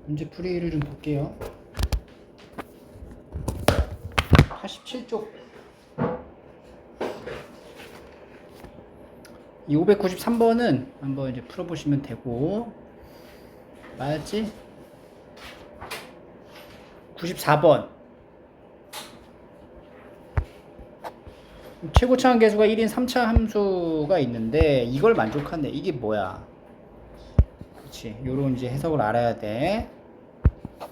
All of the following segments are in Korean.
문제 풀이를 좀 볼게요. 87쪽. 이 593번은 한번 이제 풀어보시면 되고, 맞지? 94번. 최고차항 계수가 1인 3차 함수가 있는데, 이걸 만족한대. 이게 뭐야? 그렇지. 요런 이제 해석을 알아야 돼.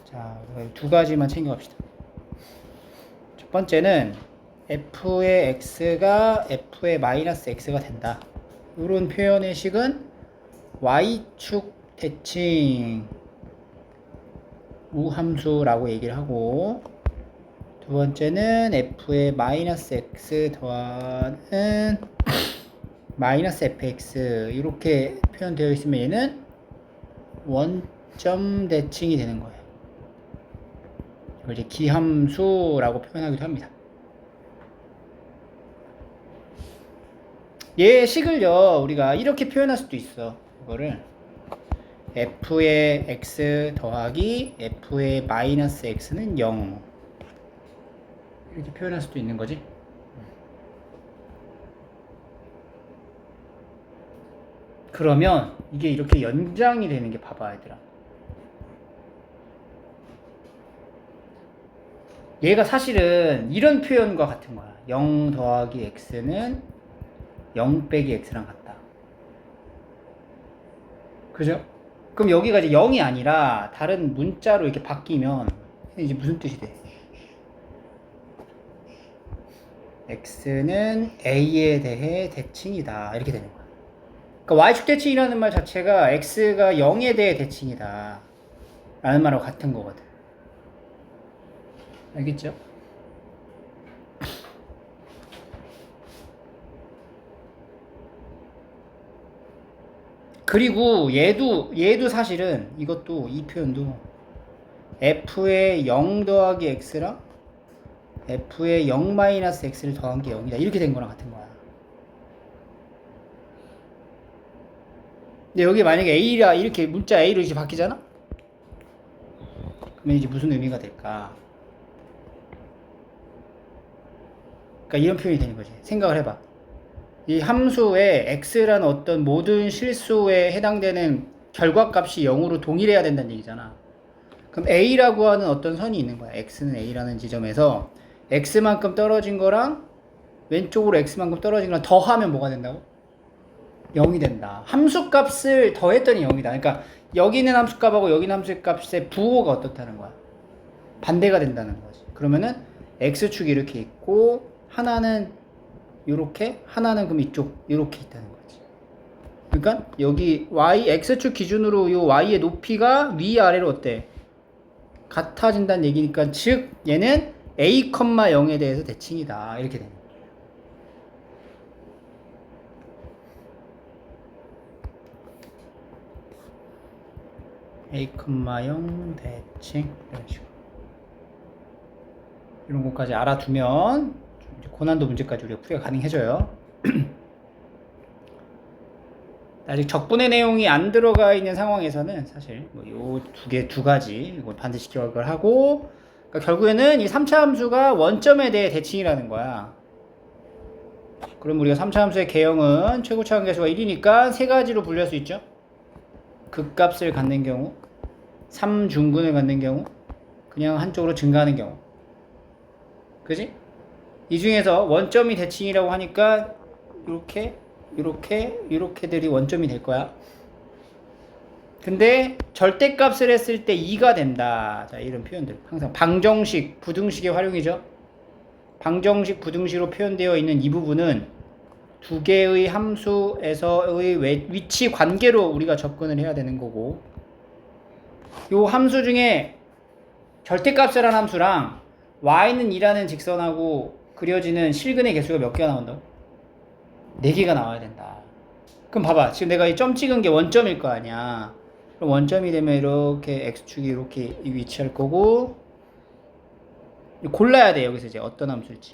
자, 두 가지만 챙겨갑시다. 첫 번째는 f의 x가 f의 마이너스 x가 된다. 이런 표현의 식은 y축 대칭 우함수라고 얘기를 하고, 두 번째는 f의 마이너스 x 더하는 마이너스 fx 이렇게 표현되어 있으면 얘는 원점 대칭이 되는 거예요. 이걸 이제 기함수라고 표현하기도 합니다. 얘 식을요, 우리가 이렇게 표현할 수도 있어. 이거를 f의 x 더하기 f의 마이너스 x는 0 이렇게 표현할 수도 있는 거지. 그러면 이게 이렇게 연장이 되는 게 봐봐, 얘들아. 얘가 사실은 이런 표현과 같은 거야. 0 더하기 x는 0 빼기 x랑 같다. 그죠? 그럼 여기가 이제 0이 아니라 다른 문자로 이렇게 바뀌면 이제 무슨 뜻이 돼? x는 a에 대해 대칭이다. 이렇게 되는 거야. 그러니까 y축 대칭이라는 말 자체가 x가 0에 대해 대칭이다. 라는 말하고 같은 거거든. 알겠죠? 그리고 얘도 사실은 이것도 이 표현도 f의 0 더하기 x랑 f의 0 마이너스 x를 더한 게 0이다. 이렇게 된 거랑 같은 거야. 근데 여기 만약에 a라 이렇게 문자 a로 이렇게 바뀌잖아? 그러면 이제 무슨 의미가 될까? 그러니까 이런 표현이 되는 거지. 생각을 해봐. 이 함수의 x라는 어떤 모든 실수에 해당되는 결과값이 0으로 동일해야 된다는 얘기잖아. 그럼 a라고 하는 어떤 선이 있는 거야. x는 a라는 지점에서 x만큼 떨어진 거랑 왼쪽으로 x만큼 떨어진 거랑 더하면 뭐가 된다고? 0이 된다. 함수값을 더했더니 0이다. 그러니까 여기 있는 함수값하고 여기 있는 함수값의 부호가 어떻다는 거야? 반대가 된다는 거지. 그러면은 x축이 이렇게 있고 하나는 요렇게, 하나는 그럼 이쪽 이렇게 있다는 거지. 그러니까 여기 y x축 기준으로 요 y의 높이가 위아래로 어때? 같아진다는 얘기니까 즉 얘는 a, 0에 대해서 대칭이다. 이렇게 되는 거예요. a, 0 대칭 이런 식으로. 이런 것까지 알아두면 고난도 문제까지 우리가 풀이가 가능해져요. 아직 적분의 내용이 안 들어가 있는 상황에서는 사실 뭐 요 두 가지 이걸 반드시 기억을 하고, 그러니까 결국에는 이 3차 함수가 원점에 대해 대칭이라는 거야. 그럼 우리가 3차 함수의 개형은 최고차항 계수가 1이니까 세 가지로 분류할 수 있죠. 극값을 갖는 경우, 3중근을 갖는 경우, 그냥 한쪽으로 증가하는 경우. 그지? 이 중에서 원점이 대칭이라고 하니까 이렇게들이 원점이 될 거야. 근데 절대값을 했을 때 2가 된다. 자, 이런 표현들. 항상 방정식, 부등식의 활용이죠. 방정식, 부등식으로 표현되어 있는 이 부분은 두 개의 함수에서의 위치 관계로 우리가 접근을 해야 되는 거고, 요 함수 중에 절대값을 한 함수랑 y는 2라는 직선하고 그려지는 실근의 개수가 몇 개가 나온다고? 4개가 나와야 된다. 그럼 봐봐. 지금 내가 이 점 찍은 게 원점일 거 아니야. 그럼 원점이 되면 이렇게 x축이 이렇게 위치할 거고, 골라야 돼. 여기서 이제 어떤 함수일지.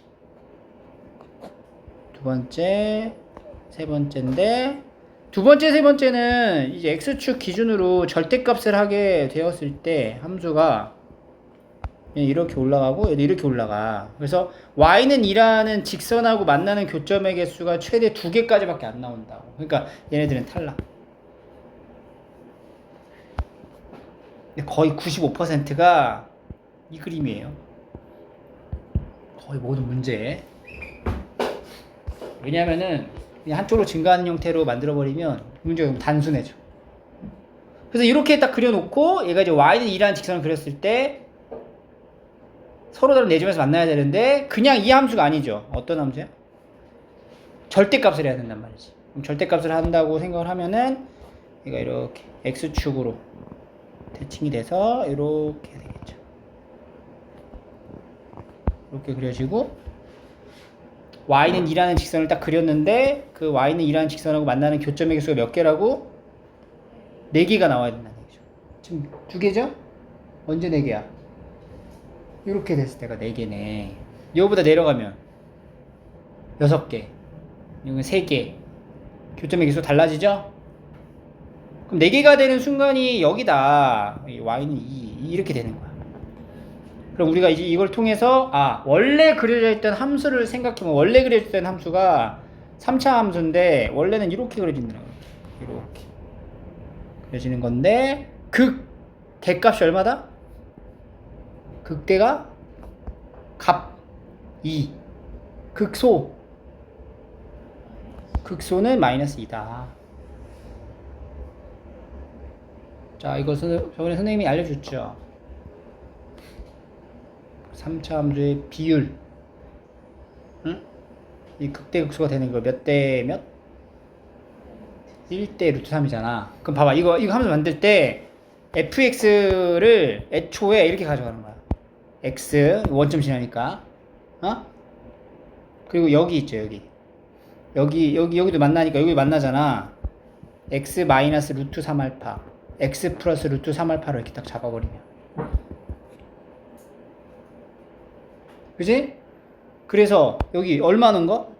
두 번째, 세 번째인데 두 번째, 세 번째는 이제 x축 기준으로 절대값을 하게 되었을 때 함수가 이렇게 올라가고 얘도 이렇게 올라가. 그래서 y는 2라는 직선하고 만나는 교점의 개수가 최대 2개까지밖에 안 나온다고. 그러니까 얘네들은 탈락. 거의 95%가 이 그림이에요. 거의 모든 문제에. 왜냐면은 그냥 한쪽으로 증가하는 형태로 만들어버리면 문제가 좀 단순해져. 그래서 이렇게 딱 그려놓고 얘가 이제 y는 2라는 직선을 그렸을 때 서로 다른 내점에서 만나야 되는데 그냥 이 함수가 아니죠. 어떤 함수야? 절대값을 해야 된단 말이지. 그럼 절대값을 한다고 생각을 하면은 얘가 이렇게 x축으로 대칭이 돼서 이렇게 되겠죠. 이렇게 그려지고 y는 2라는 직선을 딱 그렸는데 그 y는 2라는 직선하고 만나는 교점의 개수가 몇 개라고? 4개가 나와야 된다는 얘기죠. 지금 2개죠? 언제 4개야? 이렇게 됐을 때가 4개네. 이거보다 내려가면 6개, 이건 3개. 교점의 개수 달라지죠? 그럼 4개가 되는 순간이 여기다. y는 2 이렇게 되는 거야. 그럼 우리가 이제 이걸 통해서 원래 그려져 있던 함수를 생각해보면 원래 그려져 있던 함수가 3차 함수인데 원래는 이렇게 그려진다고. 이렇게 그려지는 건데 대값이 얼마다? 극대가 갑 2. 극소는 마이너스 2다. 자, 이것은 저번에 선생님이 알려줬죠. 3차 함수의 비율. 응? 이 극대 극소가 되는 거 몇 대 몇? 1대 루트 3이잖아. 그럼 봐봐. 이거 함수 만들 때 fx를 애초에 이렇게 가져가는 거야. x 원점 지나니까. 그리고 여기 있죠, 여기도 만나니까 여기 만나잖아. x 마이너스 루트 3알파, x 플러스 루트 3알파로 이렇게 딱 잡아버리면. 그지? 그래서 여기 얼마 넣은 거?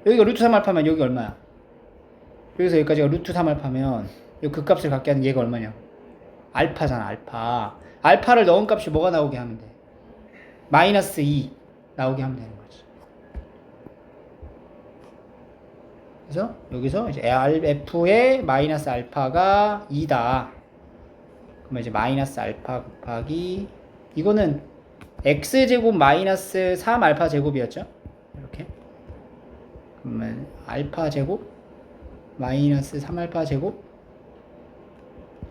여기가 루트 3알파면 여기 얼마야? 여기서 여기까지가 루트 3알파면 여기 그 값을 갖게 하는 얘가 얼마냐? 알파잖아, 알파. 알파를 넣은 값이 뭐가 나오게 하면 돼? 마이너스 2 나오게 하면 되는 거지. 그래서 여기서 이제 f의 마이너스 알파가 2다. 그러면 이제 마이너스 알파 곱하기 이거는 x제곱 마이너스 3알파 제곱이었죠? 이렇게. 그러면 알파 제곱 마이너스 3알파 제곱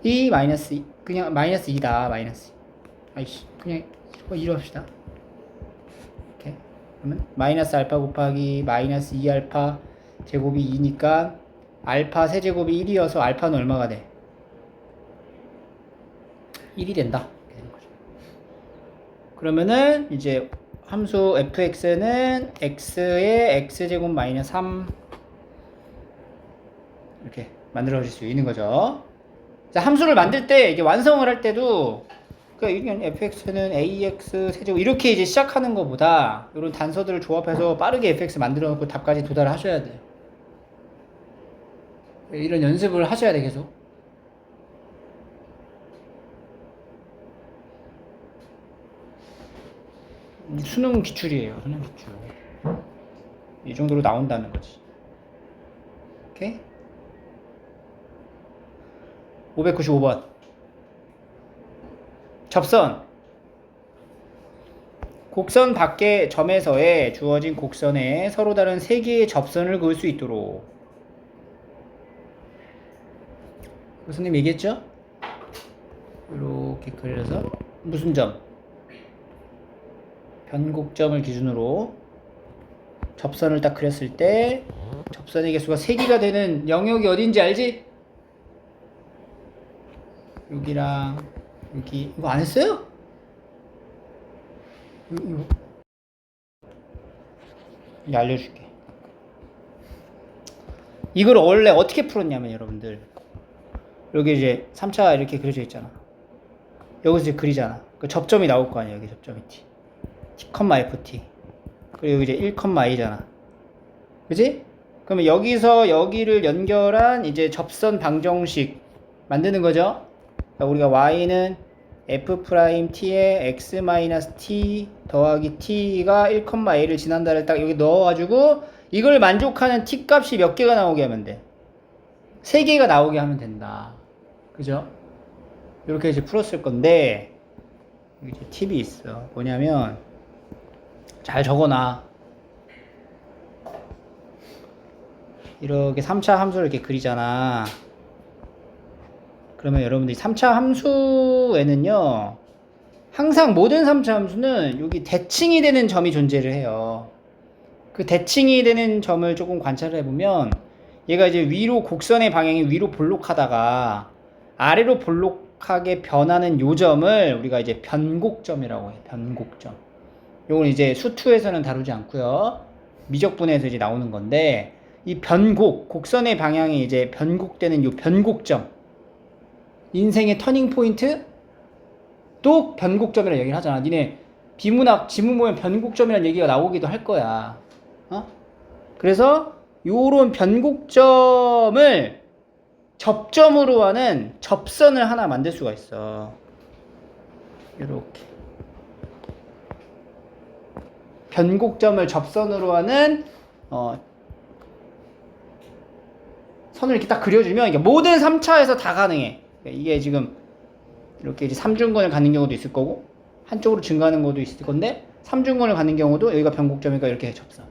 이 마이너스 그냥 마이너스 2다. 마이너스 2. 아이씨 그냥 이거 합시다. 이렇게. 그러면 마이너스 알파 곱하기 마이너스 2알파 제곱이 2니까 알파 세제곱이 1이어서 알파는 얼마가 돼? 1이 된다. 그러면은 이제 함수 fx는 x의 x제곱 마이너스 3 이렇게 만들어질 수 있는 거죠. 자, 함수를 만들 때 이게 완성을 할 때도 그러니까 fx는 ax 세제곱 이렇게 이제 시작하는 것보다 이런 단서들을 조합해서 빠르게 fx 만들어 놓고 답까지 도달하셔야 돼요. 이런 연습을 하셔야 돼 계속. 수능 기출이에요. 수능 기출. 이 정도로 나온다는 거지. 오케이? 595번. 접선. 곡선 밖의 점에서의 주어진 곡선에 서로 다른 3개의 접선을 그을 수 있도록. 교수님 얘기했죠? 이렇게 그려서 무슨 점? 변곡점을 기준으로 접선을 딱 그렸을 때 접선의 개수가 3개가 되는 영역이 어딘지 알지? 여기랑 여기 이거 안 했어요? 이거 알려줄게. 이걸 원래 어떻게 풀었냐면 여러분들 여기 이제 3차 이렇게 그려져 있잖아. 여기서 이제 그리잖아. 그 접점이 나올 거 아니야. 여기 접점이 t t, ft 그리고 이제 1, i잖아. 그지? 그러면 여기서 여기를 연결한 이제 접선 방정식 만드는 거죠. 그러니까 우리가 y는 f't에 x-t 더하기 t가 1,a를 지난다를 딱 여기 넣어가지고 이걸 만족하는 t 값이 몇 개가 나오게 하면 돼? 3개가 나오게 하면 된다. 그죠? 이렇게 이제 풀었을 건데 여기 이제 팁이 있어. 뭐냐면 잘 적어놔. 이렇게 3차 함수를 이렇게 그리잖아. 그러면 여러분들이 3차 함수에는요, 항상 모든 3차 함수는 여기 대칭이 되는 점이 존재를 해요. 그 대칭이 되는 점을 조금 관찰을 해보면 얘가 이제 위로 곡선의 방향이 위로 볼록하다가 아래로 볼록하게 변하는 요 점을 우리가 이제 변곡점이라고 해요. 변곡점. 요건 이제 수투에서는 다루지 않고요. 미적분에서 이제 나오는 건데 이 곡선의 방향이 이제 변곡되는 요 변곡점, 인생의 터닝 포인트 또 변곡점이라고 얘기를 하잖아. 니네 비문학 지문 보면 변곡점이라는 얘기가 나오기도 할 거야. 그래서 요런 변곡점을 접점으로 하는 접선을 하나 만들 수가 있어. 요렇게 변곡점을 접선으로 하는 선을 이렇게 딱 그려주면 이게 모든 3차에서 다 가능해. 이게 지금 이렇게 이제 3중근을 갖는 경우도 있을 거고 한쪽으로 증가하는 것도 있을 건데 3중근을 갖는 경우도 여기가 변곡점이니까 이렇게 접선.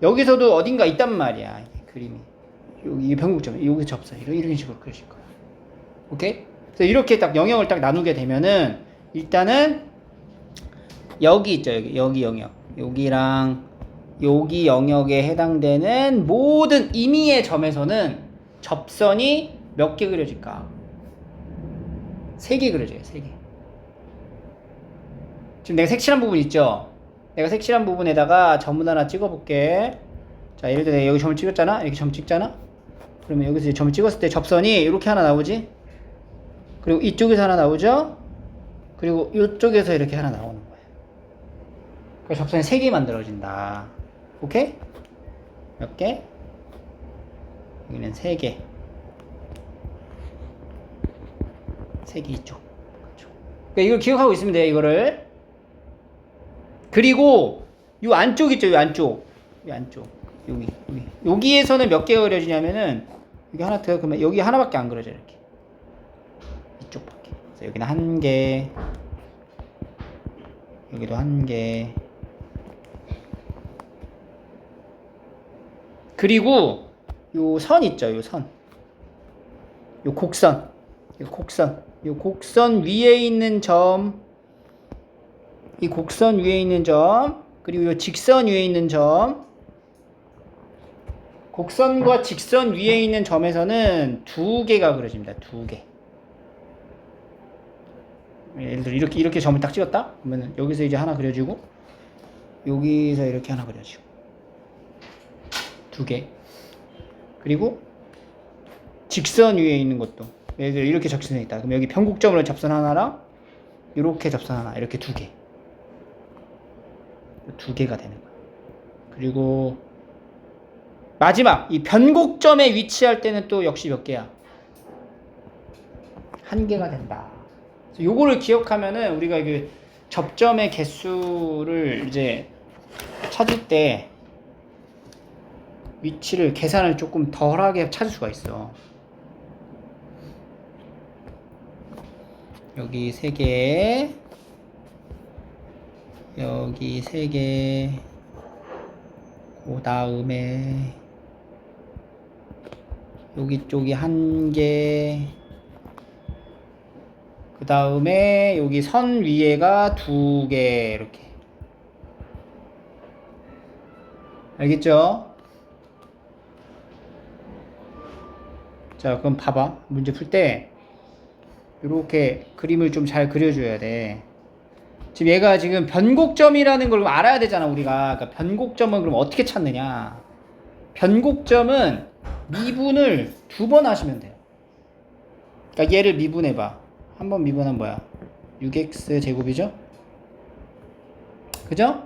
여기서도 어딘가 있단 말이야. 이게 그림이. 여기 변곡점, 여기 접선. 이런 식으로 그려질 거야. 오케이? 그래서 이렇게 딱 영역을 딱 나누게 되면은 일단은 여기 있죠. 여기 영역. 여기랑 여기 영역에 해당되는 모든 임의의 점에서는 접선이 몇 개 그려질까? 3개 그려져요. 3개. 지금 내가 색칠한 부분 있죠? 내가 색칠한 부분에다가 점을 하나 찍어볼게. 자, 예를 들어 내가 여기 점을 찍었잖아? 이렇게 점 찍잖아? 그러면 여기서 이제 점을 찍었을 때 접선이 이렇게 하나 나오지? 그리고 이쪽에서 하나 나오죠? 그리고 이쪽에서 이렇게 하나 나오는 거예요. 그러니까 접선이 3개 만들어진다. 오케이? 몇 개? 여기는 3개. 3개 이쪽. 그러니까 이걸 기억하고 있으면 돼요, 이거를. 그리고 이 안쪽 있죠, 이 안쪽. 이 안쪽. 여기에서는 몇 개가 그려지냐면은 여기 하나 더 그러면 여기 하나밖에 안 그려져 이렇게. 이쪽밖에. 그래서 여기는 1개. 여기도 1개. 그리고 요 선 있죠, 요 선. 요 곡선. 요 곡선 위에 있는 점, 이 곡선 위에 있는 점, 그리고 요 직선 위에 있는 점, 곡선과 직선 위에 있는 점에서는 2개가 그려집니다. 2개. 예를 들어 이렇게 점을 딱 찍었다? 그러면 여기서 이제 하나 그려지고 여기서 이렇게 하나 그려지고 2개. 그리고 직선 위에 있는 것도 예를 들어 이렇게 적선해 있다. 그럼 여기 변곡점으로 접선 하나랑 이렇게 접선 하나, 이렇게 2개. 2개가 되는 거야. 그리고 마지막 이 변곡점에 위치할 때는 또 역시 몇 개야? 1개가 된다. 요거를 기억하면은 우리가 그 접점의 개수를 이제 찾을 때 위치를 계산을 조금 덜하게 찾을 수가 있어. 여기 3개, 여기 3개, 그 다음에 여기 쪽이 1개, 그 다음에 여기 선 위에가 2개, 이렇게. 알겠죠? 자, 그럼 봐봐. 문제 풀 때 이렇게 그림을 좀 잘 그려줘야 돼. 지금 얘가 지금 변곡점이라는 걸 알아야 되잖아, 우리가. 그러니까 변곡점은 그럼 어떻게 찾느냐? 변곡점은 미분을 2번 하시면 돼요. 그러니까 얘를 미분해봐. 한 번 미분하면 뭐야? 6x 제곱이죠? 그죠?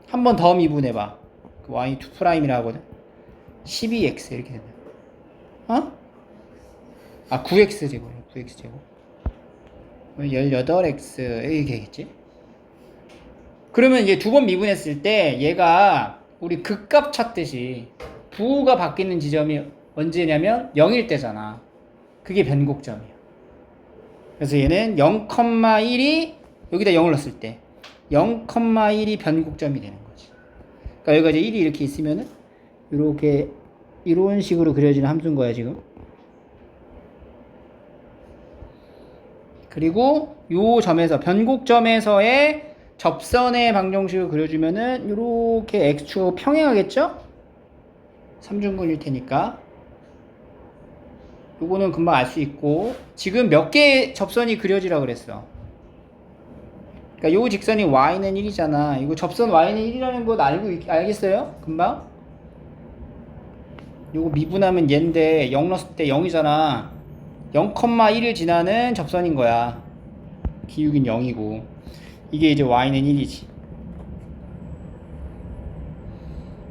한 번 더 미분해봐. 그 y2'이라 하거든. 12x 이렇게 된다. 어? 아 9x제곱이네. 9x제곱 18x 이렇게 되겠지. 그러면 이제 두 번 미분했을 때 얘가 우리 극값 찾듯이 부호가 바뀌는 지점이 언제냐면 0일 때잖아. 그게 변곡점이야. 그래서 얘는 0,1이 여기다 0을 넣었을 때 0,1이 변곡점이 되는 거지. 그러니까 여기가 이제 1이 이렇게 있으면은 이렇게 이런 식으로 그려지는 함수인 거야 지금. 그리고 요 점에서 변곡점에서의 접선의 방정식을 그려주면은 이렇게 x축하고 평행하겠죠? 3중근일 테니까 요거는 금방 알 수 있고, 지금 몇 개의 접선이 그려지라 그랬어. 그러니까 요 직선이 y는 1이잖아. 이거 접선 y는 1이라는 것 알겠어요? 금방? 요거 미분하면 얘인데 0 넣었을 때 0이잖아. 0,1을 지나는 접선인 거야. 기울기는 0이고 이게 이제 y는 1이지.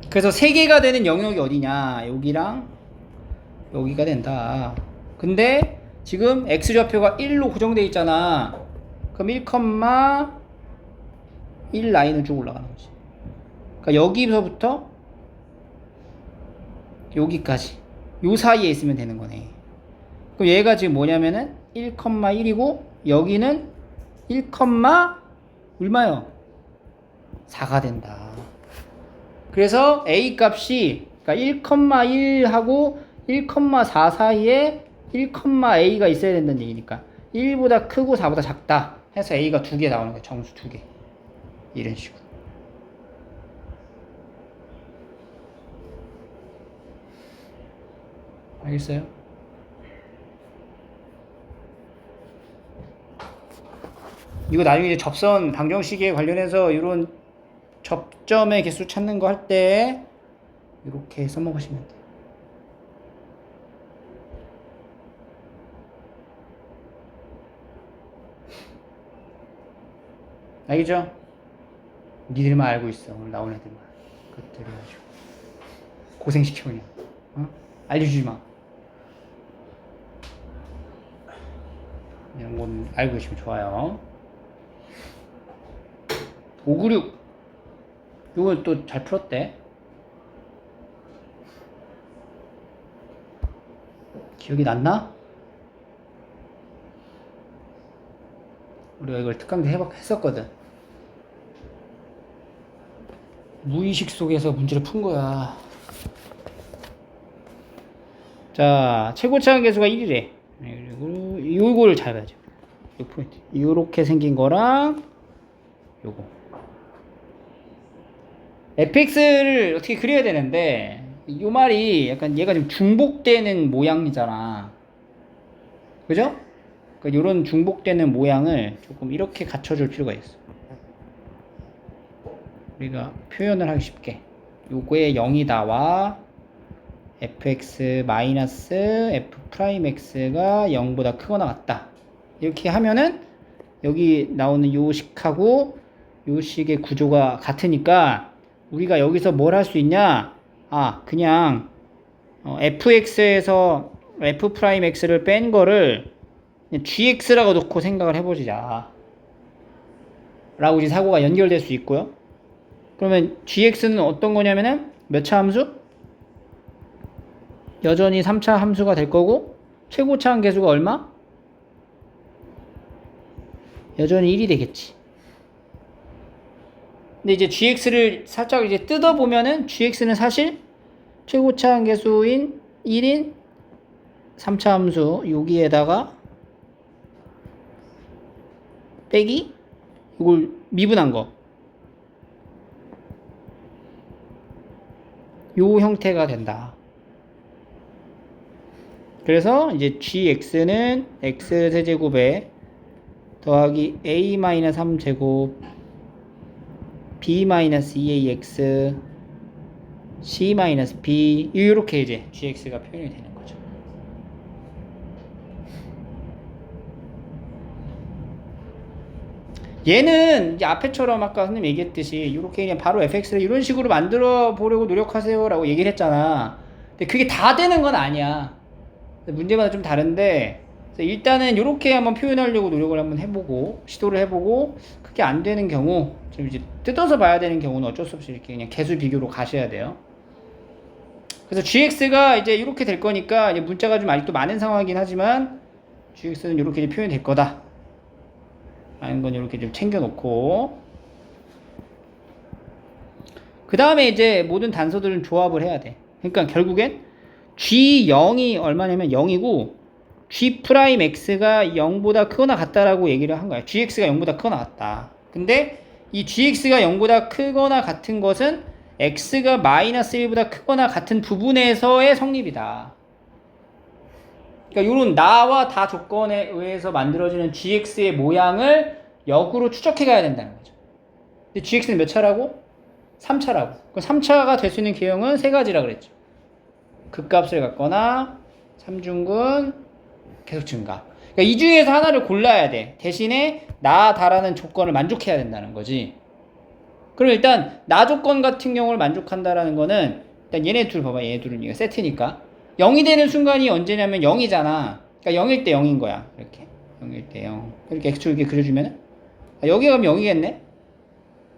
그래서 3개가 되는 영역이 어디냐, 여기랑 여기가 된다. 근데 지금 x좌표가 1로 고정되어 있잖아. 그럼 1,1 라인을 쭉 올라가는 거지. 그러니까 여기서부터 여기까지 요 사이에 있으면 되는 거네. 그럼 얘가 지금 뭐냐면은 1,1이고 여기는 1, 얼마요? 4가 된다. 그래서 a 값이 그러니까 1,1하고 1,4 사이에 1,a가 있어야 된다는 얘기니까 1보다 크고 4보다 작다 해서 a가 2개 나오는 거야. 정수 2개. 이런 식으로. 알겠어요? 이거 나중에 이제 접선 방정식에 관련해서 이런 접점의 개수 찾는 거 할 때 이렇게 써먹으시면 돼요. 알겠죠? 니들만 알고 있어. 오늘 나온 애들만. 그것들 해가지고 고생시켜 그냥. 어? 알려주지 마. 이런 건 알고 계시면 좋아요. 596 이건 또 잘 풀었대. 기억이 났나? 우리가 이걸 특강대 했었거든. 무의식 속에서 문제를 푼 거야. 자, 최고차항 계수가 1이래. 그리고 요거를 잘 봐야죠. 요 포인트. 요렇게 생긴 거랑 요거. fx를 어떻게 그려야 되는데, 요 말이 약간 얘가 지금 중복되는 모양이잖아. 그죠? 그러니까 요런 중복되는 모양을 조금 이렇게 갖춰줄 필요가 있어. 우리가 표현을 하기 쉽게. 요거의 0이다와 fx 마이너스 f 프라임 x가 0보다 크거나 같다. 이렇게 하면은 여기 나오는 요 식하고 요 식의 구조가 같으니까 우리가 여기서 뭘 할 수 있냐? 아, 그냥 fx에서 f 프라임 x를 뺀 거를 gx라고 놓고 생각을 해보자. 라고 이제 사고가 연결될 수 있고요. 그러면 gx는 어떤 거냐면은 몇 차 함수? 여전히 3차 함수가 될 거고, 최고차항 계수가 얼마? 여전히 1이 되겠지. 근데 이제 gx를 살짝 이제 뜯어보면은 gx는 사실 최고차항 계수인 1인 3차 함수 여기에다가 빼기 이걸 미분한 거, 요 형태가 된다. 그래서 이제 gx는 x 세제곱에 더하기 a-3제곱 b-2ax c-b 이렇게 이제 gx가 표현이 되는 거죠. 얘는 이제 앞에처럼 아까 선생님 얘기했듯이 이렇게 그냥 바로 fx를 이런 식으로 만들어 보려고 노력하세요 라고 얘기를 했잖아. 근데 그게 다 되는 건 아니야. 문제마다 좀 다른데 일단은 이렇게 한번 표현하려고 노력을 한번 해보고 시도를 해보고 그게 안 되는 경우 좀 이제 뜯어서 봐야 되는 경우는 어쩔 수 없이 이렇게 그냥 개수 비교로 가셔야 돼요. 그래서 gx가 이제 이렇게 될 거니까 이제 문자가 좀 아직도 많은 상황이긴 하지만 gx는 이렇게 이제 표현이 될 거다 라는 건 이렇게 좀 챙겨놓고 그 다음에 이제 모든 단서들은 조합을 해야 돼. 그러니까 결국엔 G0이 얼마냐면 0이고 G'X가 0보다 크거나 같다라고 얘기를 한 거야. GX가 0보다 크거나 같다. 근데 이 GX가 0보다 크거나 같은 것은 X가 마이너스 1보다 크거나 같은 부분에서의 성립이다. 그러니까 이런 나와 다 조건에 의해서 만들어지는 GX의 모양을 역으로 추적해 가야 된다는 거죠. 근데 GX는 몇 차라고? 3차라고. 그럼 3차가 될 수 있는 개형은 세 가지라 그랬죠. 극값을 갖거나 삼중근 계속 증가. 그러니까 이 중에서 하나를 골라야 돼. 대신에 나 다라는 조건을 만족해야 된다는 거지. 그럼 일단 나 조건 같은 경우를 만족한다라는 거는 일단 얘네 둘 봐봐. 얘네 둘은 이거 세트니까 0이 되는 순간이 언제냐면 0이잖아. 그러니까 0일 때 0인 거야. 이렇게 0일 때 0. 이렇게 x축 이렇게 그려주면은 여기 가면 0이겠네.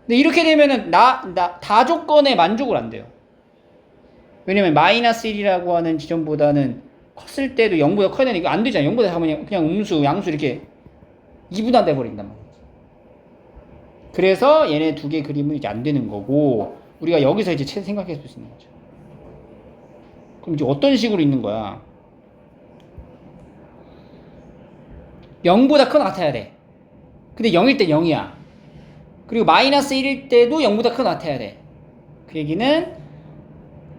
근데 이렇게 되면은 다 조건에 만족을 안 돼요. 왜냐면 마이너스 1이라고 하는 지점보다는 컸을 때도 0보다 커야 되는 이거 안 되잖아. 0보다 작으면 그냥 음수, 양수 이렇게 2분한 돼 버린단 말이야. 그래서 얘네 두 개 그림은 이제 안 되는 거고 우리가 여기서 이제 생각해 볼 수 있는 거죠. 그럼 이제 어떤 식으로 있는 거야? 0보다 크거나 같아야 돼. 근데 0일 때 0이야. 그리고 마이너스 1일 때도 0보다 크거나 같아야 돼. 그 얘기는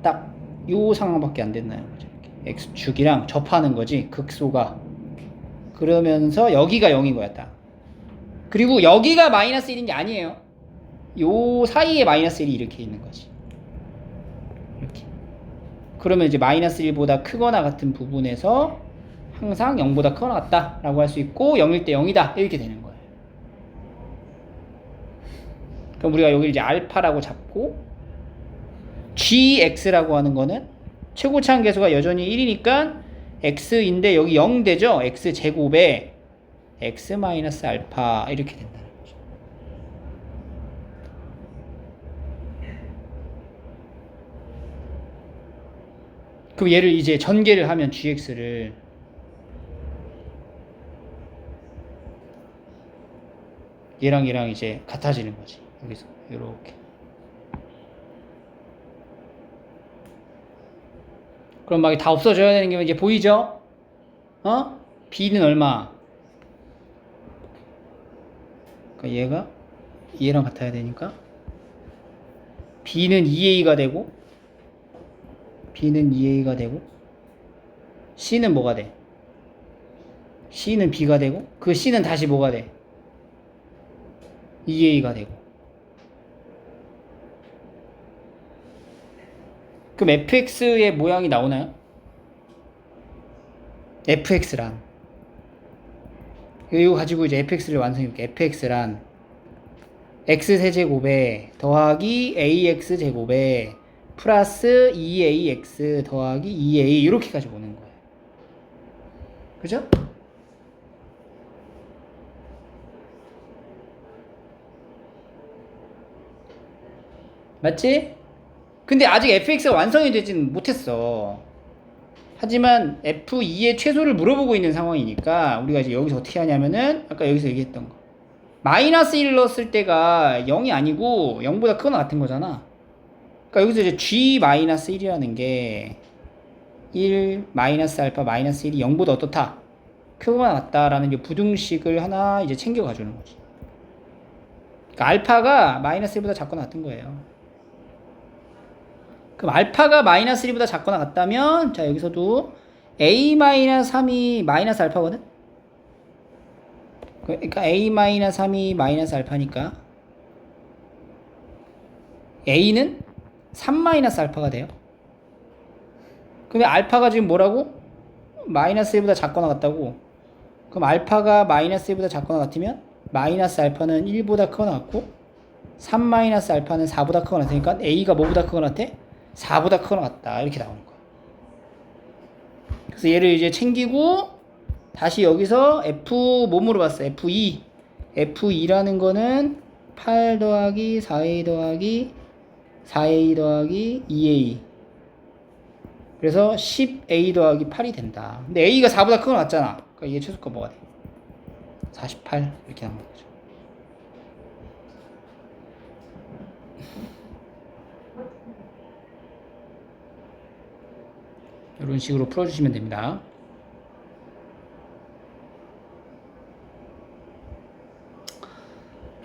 딱 요 상황밖에 안 된다는 거죠. x축이랑 접하는 거지. 극소가. 그러면서 여기가 0인 거야 딱. 그리고 여기가 마이너스 1인 게 아니에요. 요 사이에 마이너스 1이 이렇게 있는 거지. 이렇게. 그러면 이제 마이너스 1보다 크거나 같은 부분에서 항상 0보다 크거나 같다 라고 할 수 있고 0일 때 0이다 이렇게 되는 거예요. 그럼 우리가 여기를 이제 알파라고 잡고 gx라고 하는 거는 최고차항 계수가 여전히 1이니까 x인데 여기 0 되죠? x제곱에 x 마이너스 알파 이렇게 된다는 거죠. 그럼 얘를 이제 전개를 하면 gx를 얘랑 얘랑 이제 같아지는 거지. 여기서 이렇게. 그럼 막 다 없어져야 되는 게 이제 보이죠? b는 얼마? 그러니까 얘가 얘랑 같아야 되니까 b는 2a가 되고 b는 2a가 되고 c는 뭐가 돼? c는 b가 되고 그 c는 다시 뭐가 돼? 2a가 되고 그럼 fx의 모양이 나오나요? fx란 이거 가지고 이제 fx를 완성해볼게. fx란 x세제곱에 더하기 ax제곱에 플러스 2ax 더하기 2a 이렇게 가지고 오는 거예요. 그죠? 맞지? 근데 아직 fx가 완성이 되진 못했어. 하지만 f2의 최소를 물어보고 있는 상황이니까 우리가 이제 여기서 어떻게 하냐면은 아까 여기서 얘기했던 거 마이너스 1 넣었을 때가 0이 아니고 0보다 크거나 같은 거잖아. 그러니까 여기서 이제 g-1이라는 게 1 마이너스 알파 마이너스 1이 0보다 어떻다? 크거나 같다라는 이 부등식을 하나 이제 챙겨 가주는 거지. 그러니까 알파가 마이너스 1보다 작거나 같은 거예요. 그럼 알파가 마이너스 1보다 작거나 같다면 자 여기서도 a-3이 마이너스 알파거든? 그러니까 a-3이 마이너스 알파니까 a는 3 마이너스 알파가 돼요. 그러면 알파가 지금 뭐라고? 마이너스 1보다 작거나 같다고. 그럼 알파가 마이너스 1보다 작거나 같으면 마이너스 알파는 1보다 크거나 같고 3 마이너스 알파는 4보다 크거나 같으니까 a가 뭐보다 크거나 같아? 4보다 크거나 같다 이렇게 나오는 거야. 그래서 얘를 이제 챙기고 다시 여기서 F 뭐 물어봤어? F2. F2라는 거는 8 더하기 4A 더하기 4A 더하기 2A. 그래서 10A 더하기 8이 된다. 근데 A가 4보다 크거 맞잖아. 그러니까 얘 최소가 뭐가 돼? 48 이렇게 나온 거죠. 이런 식으로 풀어주시면 됩니다.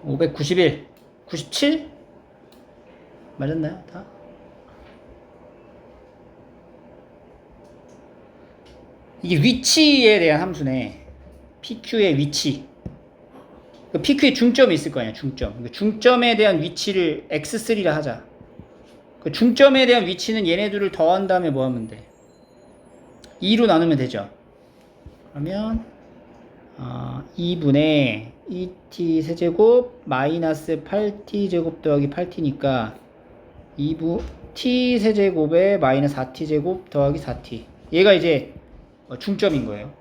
(591) 97? 맞았나요? 다? 이게 위치에 대한 함수네. PQ의 위치. 그 PQ에 중점이 있을 거 아니야, 중점. 그 중점에 대한 위치를 X3라 하자. 그 중점에 대한 위치는 얘네들을 더한 다음에 뭐 하면 돼? 2로 나누면 되죠. 그러면 2분의 2t 세제곱 마이너스 8t 제곱 더하기 8t니까 2분 t 세제곱에 마이너스 4t 제곱 더하기 4t. 얘가 이제 중점인 거예요.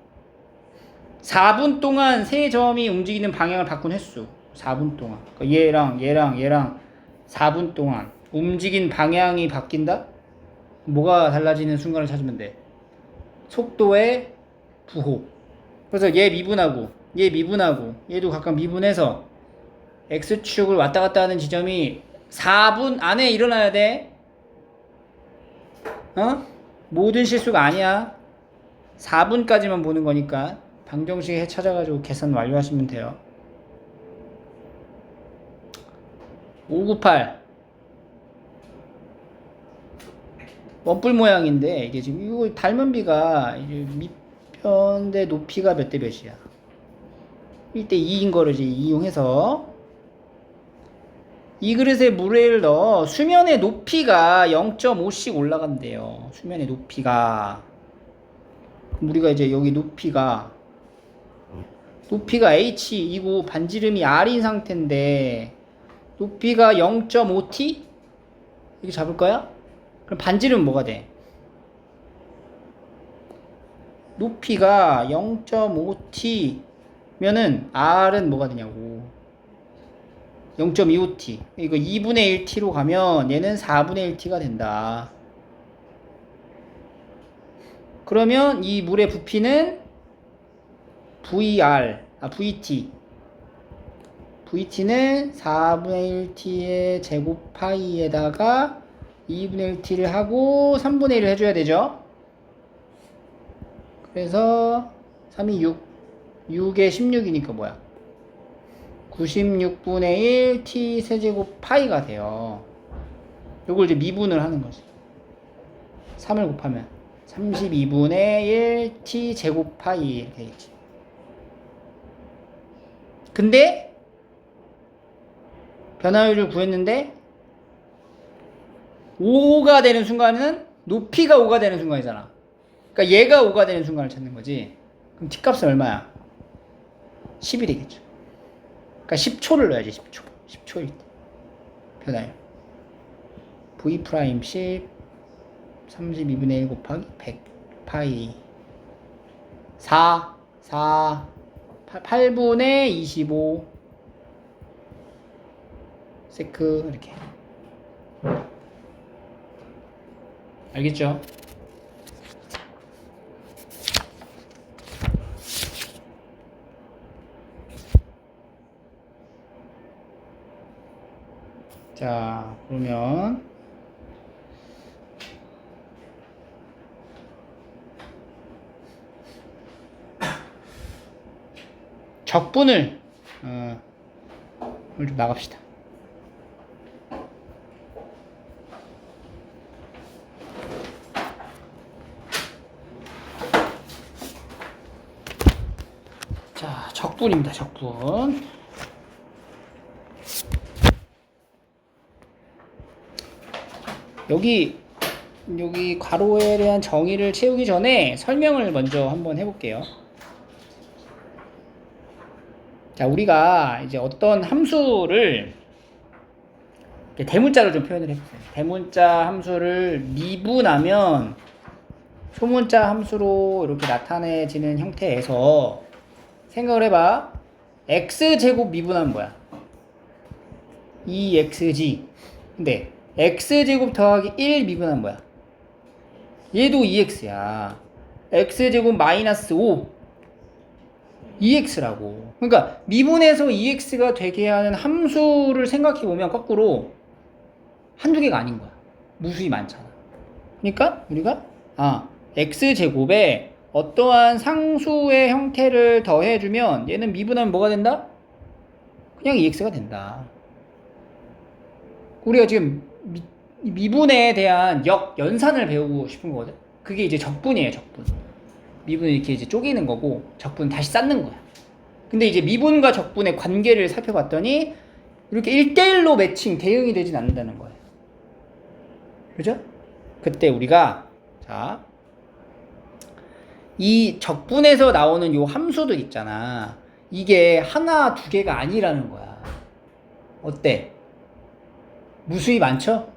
4분 동안 세 점이 움직이는 방향을 바꾼 횟수. 4분 동안. 그러니까 얘랑 4분 동안 움직인 방향이 바뀐다? 뭐가 달라지는 순간을 찾으면 돼. 속도의 부호. 그래서 얘 미분하고 얘도 각각 미분해서 x축을 왔다 갔다 하는 지점이 4분 안에 일어나야 돼. 모든 실수가 아니야. 4분까지만 보는 거니까 방정식에 찾아가지고 계산 완료하시면 돼요. 598 원뿔 모양인데 이게 지금 이거 닮은 비가 밑변대 높이가 몇 대 몇이야? 1대 2인 거를 이제 이용해서 이 그릇에 물을 넣어 수면의 높이가 0.5씩 올라간대요. 수면의 높이가. 그럼 우리가 이제 여기 높이가 H이고 반지름이 R인 상태인데 높이가 0.5t? 이렇게 잡을 거야? 그럼 반지름은 뭐가 돼? 높이가 0.5t 면은 R은 뭐가 되냐고. 0.25t. 이거 2분의 1t로 가면 얘는 4분의 1t가 된다. 그러면 이 물의 부피는 VT. VT는 4분의 1t의 제곱 파이에다가 2분의 1t를 하고 3분의 1을 해줘야 되죠. 그래서 3이 6. 6에 16이니까 뭐야? 96분의 1 t 세제곱 파이가 돼요. 요걸 이제 미분을 하는 거지. 3을 곱하면 32분의 1 t 제곱 파이 이렇게 되겠지. 근데 변화율을 구했는데 5가 되는 순간은 높이가 5가 되는 순간이잖아. 그러니까 얘가 5가 되는 순간을 찾는 거지. 그럼 t값은 얼마야? 10이 되겠죠. 그러니까 10초를 넣어야지. 10초일 때 변화율 v 프라임 10 32분의 1 곱하기 100 파이 8분의 25 세크 이렇게. 알겠죠? 자, 그러면 적분을 좀 나갑시다. 자, 적분입니다. 적분. 여기 괄호에 대한 정의를 채우기 전에 설명을 먼저 한번 해볼게요. 자, 우리가 이제 어떤 함수를 대문자로 좀 표현을 해보세요. 대문자 함수를 미분하면 소문자 함수로 이렇게 나타내지는 형태에서 생각을 해봐. x제곱 미분하면 뭐야? 2xg. 근데 x제곱 더하기 1 미분하면 뭐야? 얘도 2x야. x제곱 마이너스 5 2x라고. 그러니까 미분해서 2x가 되게 하는 함수를 생각해보면 거꾸로 한두 개가 아닌 거야. 무수히 많잖아. 그러니까 우리가 x제곱에 어떠한 상수의 형태를 더해주면 얘는 미분하면 뭐가 된다? 그냥 2x가 된다. 우리가 지금 미분에 대한 연산을 배우고 싶은 거거든. 그게 이제 적분이에요, 적분. 미분을 이렇게 이제 쪼개는 거고 적분 다시 쌓는 거야. 근데 이제 미분과 적분의 관계를 살펴봤더니 이렇게 1대1로 매칭, 대응이 되진 않는다는 거예요. 그죠? 그때 우리가 이 적분에서 나오는 요 함수들 있잖아. 이게 하나, 두 개가 아니라는 거야. 어때? 무수히 많죠?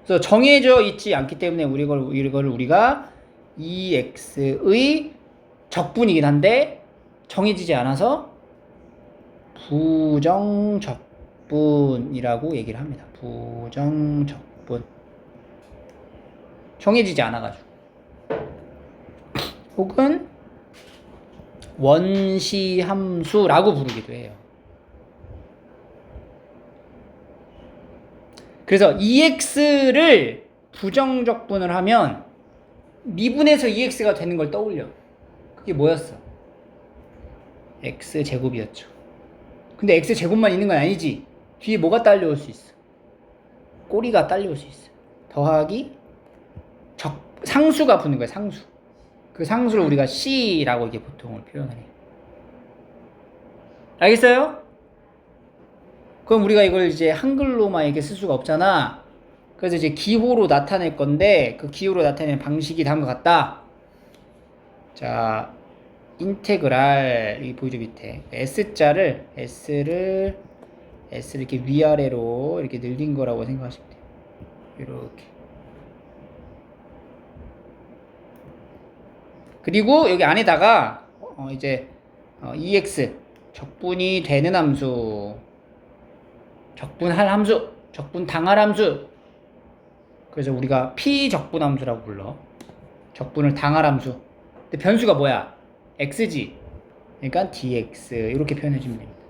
그래서 정해져 있지 않기 때문에 이걸 우리가 2x의 적분이긴 한데 정해지지 않아서 부정적분이라고 얘기를 합니다. 부정적분. 정해지지 않아가지고. 혹은 원시함수라고 부르기도 해요. 그래서 2x를 부정적분을 하면 미분해서 2x가 되는 걸 떠올려. 그게 뭐였어? x제곱이었죠. 근데 x제곱만 있는 건 아니지. 뒤에 뭐가 딸려올 수 있어? 꼬리가 딸려올 수 있어. 더하기 상수가 붙는 거야, 상수. 그 상수를 우리가 c라고 이게 보통을 표현을 해요. 알겠어요? 그럼 우리가 이걸 이제 한글로만 이렇게 쓸 수가 없잖아. 그래서 이제 기호로 나타낼 건데 그 기호로 나타내는 방식이 다음과 같다. 자, 인테그랄 여기 보이죠 밑에 S자를 S를 이렇게 위아래로 이렇게 늘린 거라고 생각하시면 돼요. 이렇게. 그리고 여기 안에다가 이제 EX 적분이 되는 함수, 적분할 함수, 적분당할 함수. 그래서 우리가 P적분 함수라고 불러. 적분을 당할 함수. 근데 변수가 뭐야? xg. 그러니까 dx 이렇게 표현해주면 됩니다.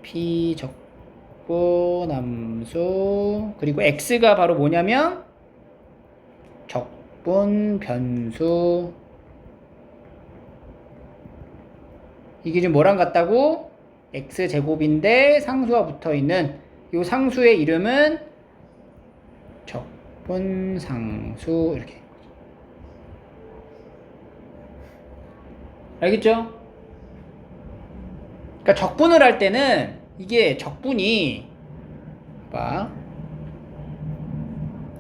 P적분 함수. 그리고 x가 바로 뭐냐면 적분 변수. 이게 지금 뭐랑 같다고? x제곱인데 상수가 붙어있는 이 상수의 이름은 적분상수. 이렇게. 알겠죠? 그러니까 적분을 할 때는 이게 적분이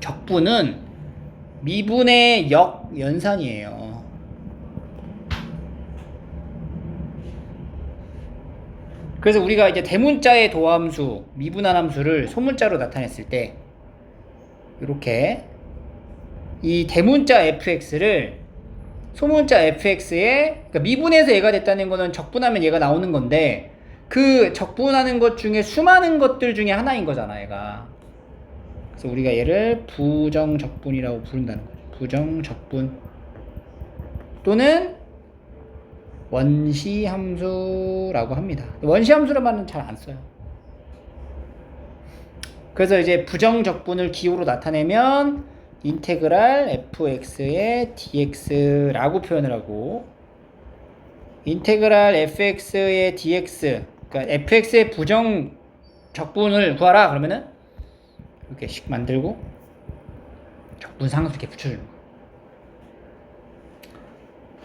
적분은 미분의 역연산이에요. 그래서 우리가 이제 대문자의 도함수, 미분한 함수를 소문자로 나타냈을 때 이렇게 이 대문자 fx를 소문자 fx에 그러니까 미분해서 얘가 됐다는 거는 적분하면 얘가 나오는 건데 그 적분하는 것 중에 수많은 것들 중에 하나인 거잖아, 얘가. 그래서 우리가 얘를 부정적분이라고 부른다는 거죠. 부정적분 또는 원시함수라고 합니다. 원시함수란 말은 잘 안 써요. 그래서 이제 부정적분을 기호로 나타내면 인테그랄 fx의 dx라고 표현을 하고, 인테그랄 fx의 dx, 그러니까 fx의 부정적분을 구하라 그러면은 이렇게 씩 만들고 적분상수 이렇게 붙여주는 거예요.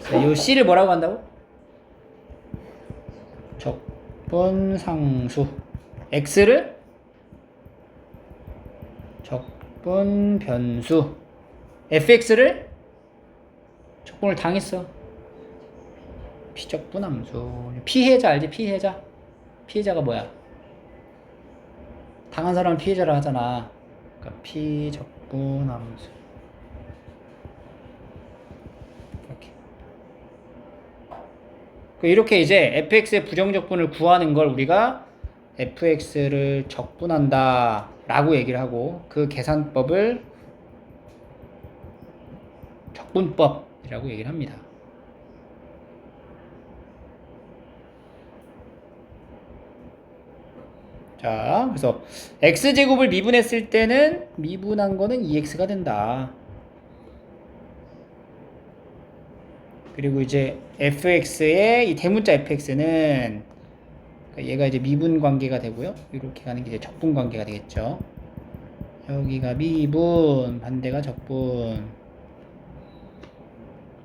그래서 이 c를 뭐라고 한다고? 적분상수. x를 적분 변수. fx를 적분을 당했어. P적분 함수. 피해자 알지? 피해자. 피해자가 뭐야? 당한 사람은 피해자라 하잖아. 그러니까 P적분 함수. 이렇게 이제 fx의 부정적분을 구하는 걸 우리가 fx를 적분한다 라고 얘기를 하고, 그 계산법을 적분법이라고 얘기를 합니다. 자, 그래서 x제곱을 미분했을 때는 미분한 거는 2x가 된다. 그리고 이제 fx의 이 대문자 fx는 얘가 이제 미분 관계가 되고요. 이렇게 가는 게 이제 적분 관계가 되겠죠. 여기가 미분, 반대가 적분.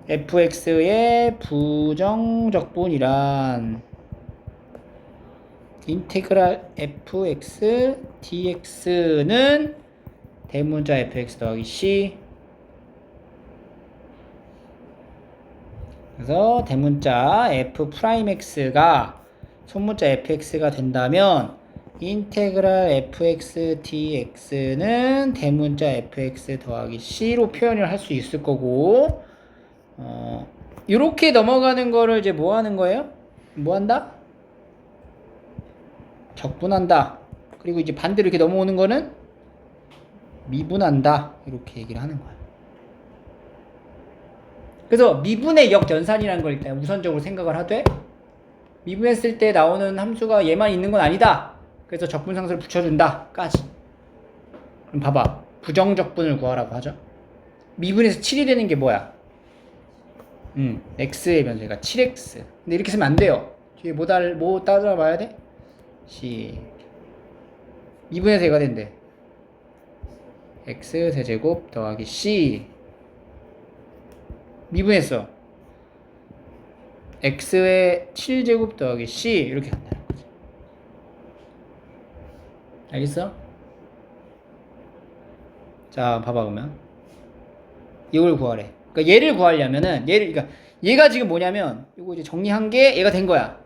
fx의 부정적분이란 인테그랄 fx dx는 대문자 fx 더하기 c. 그래서 대문자 f'x가 소문자 fx가 된다면 인테그랄 fx dx는 대문자 fx 더하기 c로 표현을 할 수 있을 거고, 이렇게 넘어가는 거를 이제 뭐 하는 거예요? 뭐 한다? 적분한다. 그리고 이제 반대로 이렇게 넘어오는 거는 미분한다. 이렇게 얘기를 하는 거야. 그래서 미분의 역연산이라는 걸 일단 우선적으로 생각을 하되, 미분했을 때 나오는 함수가 얘만 있는 건 아니다. 그래서 적분상수를 붙여준다. 까지. 그럼 봐봐. 부정적분을 구하라고 하죠. 미분에서 7이 되는 게 뭐야? x의 변수가 7x. 근데 이렇게 쓰면 안 돼요. 뒤에 뭐 따라봐야 돼? 미분에서 얘가 된대. x 세제곱 더하기 c. 미분했어. x의 7제곱 더하기 c. 이렇게 간다는 거지. 알겠어? 자, 봐봐, 그러면. 이걸 구하래. 그러니까 얘를 구하려면은, 그러니까 얘가 지금 뭐냐면, 이거 이제 정리한 게 얘가 된 거야.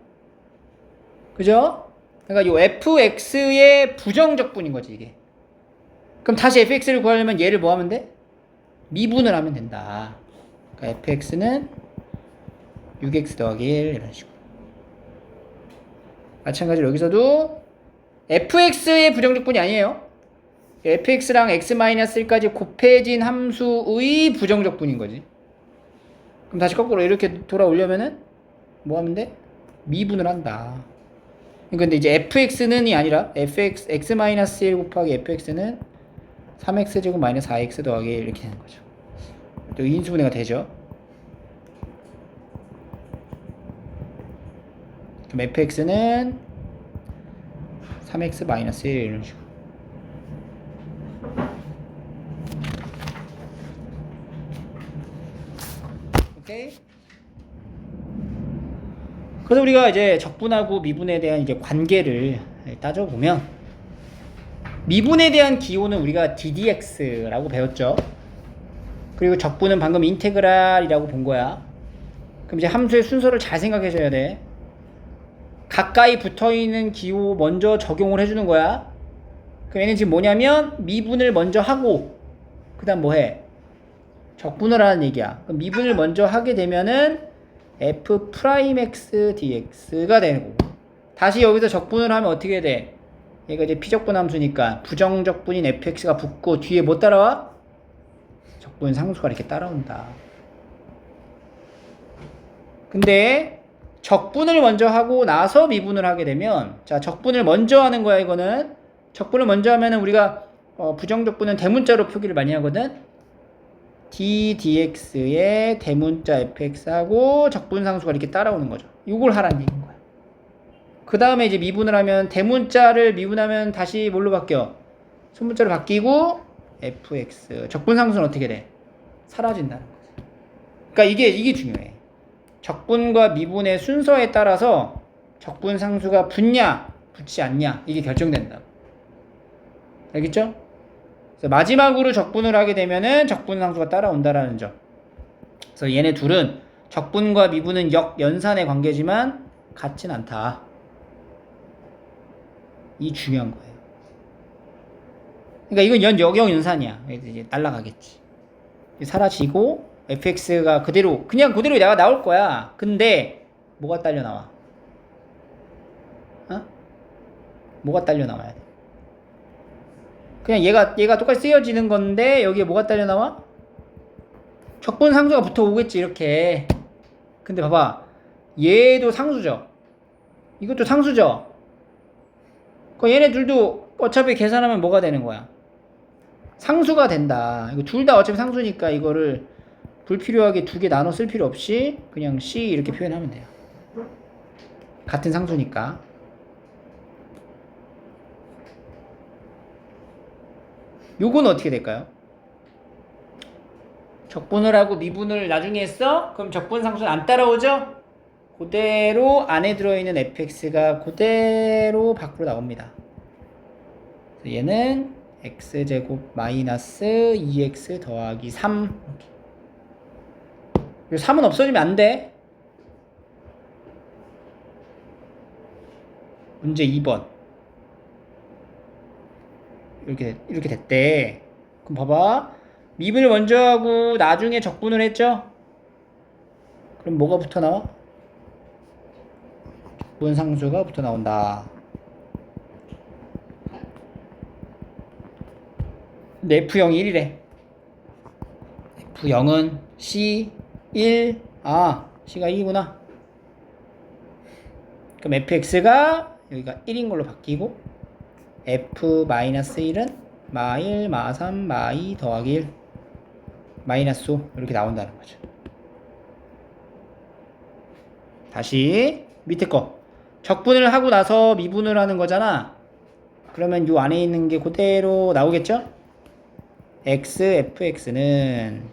그죠? 그러니까 요 fx의 부정적분인 거지, 이게. 그럼 다시 fx를 구하려면 얘를 뭐 하면 돼? 미분을 하면 된다. 그러니까 fx는 6x 더하기 1 이런 식으로. 마찬가지로 여기서도 fx의 부정적분이 아니에요. fx랑 x-1까지 곱해진 함수의 부정적분인 거지. 그럼 다시 거꾸로 이렇게 돌아오려면은 뭐 하면 돼? 미분을 한다. 근데 이제 fx는이 아니라 fx x-1 곱하기 fx는 3x제곱 마이너스 4x 더하기 1 이렇게 되는 거죠. 또 인수분해가 되죠. 그럼 fx는 3x 마이너스 1 이런 식으로. 오케이? 그래서 우리가 이제 적분하고 미분에 대한 이제 관계를 따져보면, 미분에 대한 기호는 우리가 ddx라고 배웠죠. 그리고 적분은 방금 인테그랄이라고 본 거야. 그럼 이제 함수의 순서를 잘 생각해 줘야 돼. 가까이 붙어있는 기호 먼저 적용을 해주는 거야. 그럼 얘는 지금 뭐냐면 미분을 먼저 하고 그 다음 뭐해? 적분을 하는 얘기야. 그럼 미분을 먼저 하게 되면은 f'x dx가 되고, 다시 여기서 적분을 하면 어떻게 돼? 얘가 이제 피적분 함수니까 부정적분인 fx가 붙고 뒤에 뭐 따라와? 적분 상수가 이렇게 따라온다. 근데 적분을 먼저 하고 나서 미분을 하게 되면, 자, 적분을 먼저 하는 거야. 이거는 적분을 먼저 하면은 우리가 부정적분은 대문자로 표기를 많이 하거든. ddx의 대문자 fx하고 적분상수가 이렇게 따라오는 거죠. 이걸 하라는 얘기인 거야. 그 다음에 이제 미분을 하면 대문자를 미분하면 다시 뭘로 바뀌어? 소문자로 바뀌고 fx. 적분상수는 어떻게 돼? 사라진다는 거지. 그러니까 이게 중요해. 적분과 미분의 순서에 따라서 적분상수가 붙냐 붙지 않냐 이게 결정된다. 알겠죠? 그래서 마지막으로 적분을 하게 되면은 적분상수가 따라온다라는 점. 그래서 얘네 둘은 적분과 미분은 역연산의 관계지만 같진 않다. 이 중요한 거예요. 그러니까 이건 역연산이야. 이제 날라가겠지. 사라지고 fx가 그대로 그냥 그대로 내가 나올 거야. 근데 뭐가 딸려 나와? 어? 뭐가 딸려 나와야 돼? 그냥 얘가 똑같이 쓰여지는 건데 여기에 뭐가 딸려 나와? 적분 상수가 붙어 오겠지 이렇게. 근데 봐봐, 얘도 상수죠. 이것도 상수죠. 그럼 얘네 둘도 어차피 계산하면 뭐가 되는 거야? 상수가 된다. 이거 둘 다 어차피 상수니까 이거를 불필요하게 두 개 나눠 쓸 필요 없이 그냥 C 이렇게 표현하면 돼요. 같은 상수니까. 요건 어떻게 될까요? 적분을 하고 미분을 나중에 했어? 그럼 적분 상수는 안 따라오죠? 그대로 안에 들어있는 fx가 그대로 밖으로 나옵니다. 얘는 x제곱 마이너스 2x 더하기 3. 이 3은 없어지면 안 돼. 문제 2번. 이렇게 됐대. 그럼 봐봐. 미분을 먼저 하고 나중에 적분을 했죠? 그럼 뭐가 붙어 나와? 적분 상수가 붙어 나온다. 근데 F0이 1이래. F0은 C 1. 아, C가 2구나. 그럼 fx가 여기가 1인 걸로 바뀌고 f-1은 마1, 마3, 마2 더하기 1 마이너스 5 이렇게 나온다는 거죠. 다시 밑에 거 적분을 하고 나서 미분을 하는 거잖아. 그러면 요 안에 있는 게 그대로 나오겠죠? x, fx는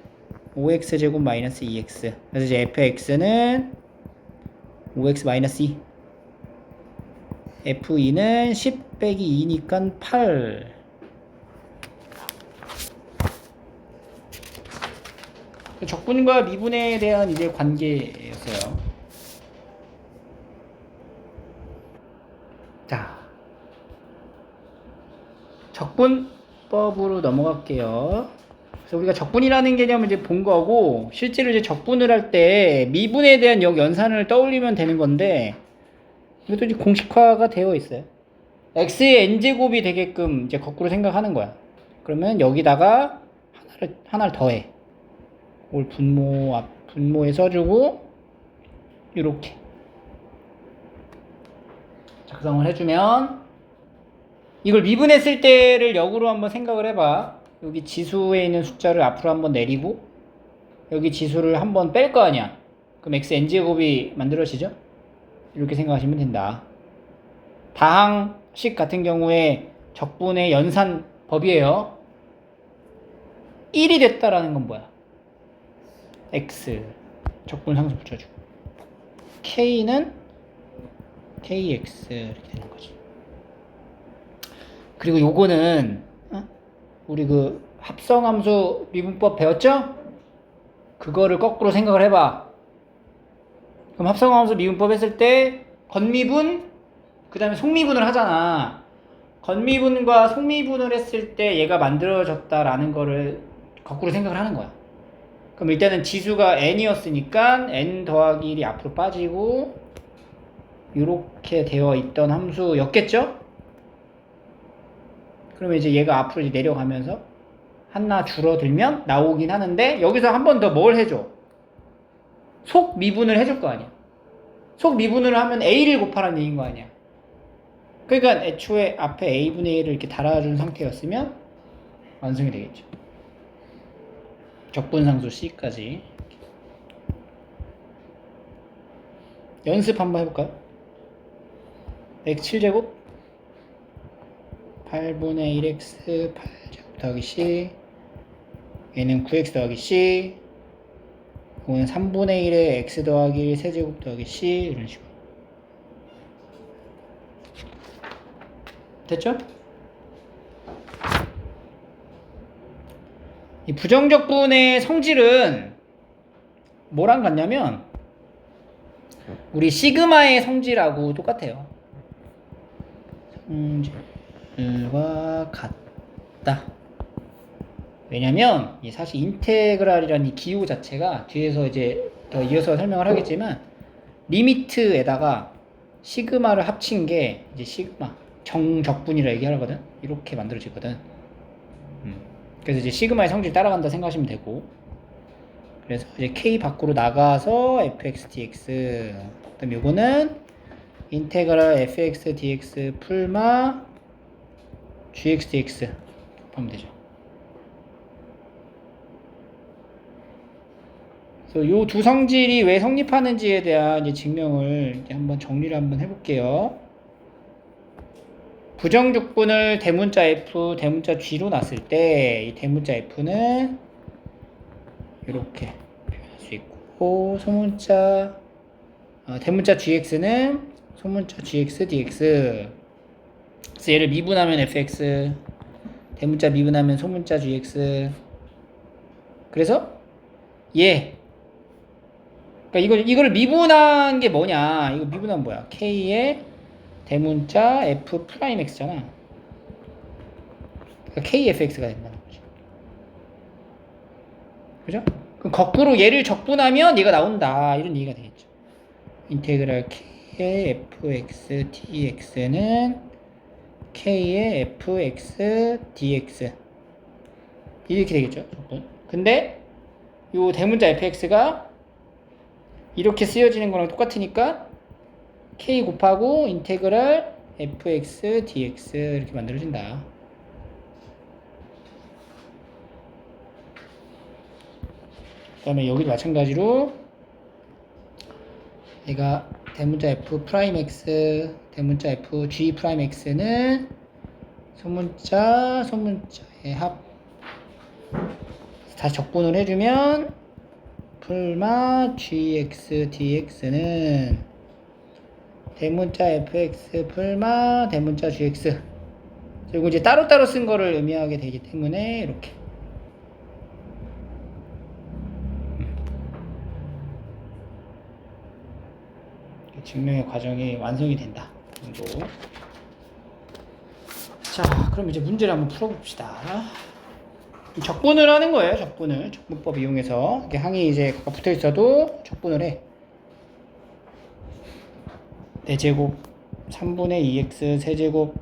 5x제곱 마이너스 2x. 그래서 이제 fx는 5x 마이너스 2. f2는 10 빼기 2니까 8. 적분과 미분에 대한 이제 관계였어요. 자, 적분법으로 넘어갈게요. 그래서 우리가 적분이라는 개념을 이제 본 거고, 실제로 이제 적분을 할 때 미분에 대한 연산을 떠올리면 되는 건데, 이것도 이제 공식화가 되어 있어요. x의 n제곱이 되게끔 이제 거꾸로 생각하는 거야. 그러면 여기다가 하나를 더해. 그걸 분모에 써주고, 이렇게 작성을 해주면, 이걸 미분했을 때를 역으로 한번 생각을 해봐. 여기 지수에 있는 숫자를 앞으로 한번 내리고, 여기 지수를 한번 뺄 거 아니야. 그럼 x n제곱이 만들어지죠? 이렇게 생각하시면 된다. 다항식 같은 경우에 적분의 연산법이에요. 1이 됐다라는 건 뭐야? x 적분 상수 붙여주고 k는 kx 이렇게 되는 거지. 그리고 요거는 우리 그 합성함수 미분법 배웠죠? 그거를 거꾸로 생각을 해봐. 그럼 합성함수 미분법 했을 때 건미분 그 다음에 속미분을 하잖아. 건미분과 속미분을 했을 때 얘가 만들어졌다라는 거를 거꾸로 생각을 하는 거야. 그럼 일단은 지수가 n이었으니까 n 더하기 1이 앞으로 빠지고 이렇게 되어 있던 함수였겠죠? 그러면 이제 얘가 앞으로 이제 내려가면서 하나 줄어들면 나오긴 하는데 여기서 한 번 더 뭘 해줘? 속 미분을 해줄 거 아니야. 속 미분을 하면 a를 곱하라는 얘기인 거 아니야. 그러니까 애초에 앞에 a분의 1을 이렇게 달아준 상태였으면 완성이 되겠죠. 적분상수 C까지. 연습 한번 해볼까요? x 7제곱 8분의 1x 8제곱 더하기 C, 얘는 9x 더하기 C, 이거는 3분의 1에 x 더하기 1 세제곱 더하기 C, 이런 식으로. 됐죠? 이 부정적분의 성질은 뭐랑 같냐면 우리 시그마의 성질하고 똑같아요. 성질과 같다. 왜냐면 사실 인테그랄이라는 이 기호 자체가 뒤에서 이제 더 이어서 설명을 하겠지만 리미트에다가 시그마를 합친 게 이제 시그마 정적분이라 얘기하거든. 이렇게 만들어지거든. 그래서 이제 시그마의 성질 따라간다 생각하시면 되고, 그래서 이제 k 밖으로 나가서 fx dx, 그다음 요거는 인테그랄 fx dx 풀마 gx dx 하면 되죠. 그래서 요 두 성질이 왜 성립하는지에 대한 이제 증명을 이제 한번 정리를 한번 해볼게요. 부정적분을 대문자 f, 대문자 g로 놨을 때 이 대문자 f는 이렇게 표현할 수 있고, 소문자 대문자 gx는 소문자 gx dx. 그래서 얘를 미분하면 fx, 대문자 미분하면 소문자 gx. 그래서 그러니까 이거를 미분한 게 뭐냐? 이거 미분하면 뭐야? k의 대문자 f 프라임 x잖아. 그러니까 kfx가 된다는 거지. 그죠? 그럼 거꾸로 얘를 적분하면 얘가 나온다. 이런 얘기가 되겠죠. 인테그랄 k의 fx dx는 k의 fx dx 이렇게 되겠죠. 적분. 근데 요 대문자 fx가 이렇게 쓰여지는 거랑 똑같으니까 k 곱하고 인테그랄 fx dx 이렇게 만들어진다. 그 다음에 여기도 마찬가지로 얘가 대문자 f 프라임 x, 대문자 f g 프라임 x는 소문자의 합. 다시 적분을 해주면 풀마 gx dx는 대문자 fx 풀마 대문자 gx. 그리고 이제 따로따로 쓴 거를 의미하게 되기 때문에 이렇게 증명의 과정이 완성이 된다 정도. 자, 그럼 이제 문제를 한번 풀어봅시다. 적분을 하는 거예요. 적분법 이용해서. 이게 항이 이제 붙어 있어도 적분을 해. 4제곱 3분의 2x 세제곱,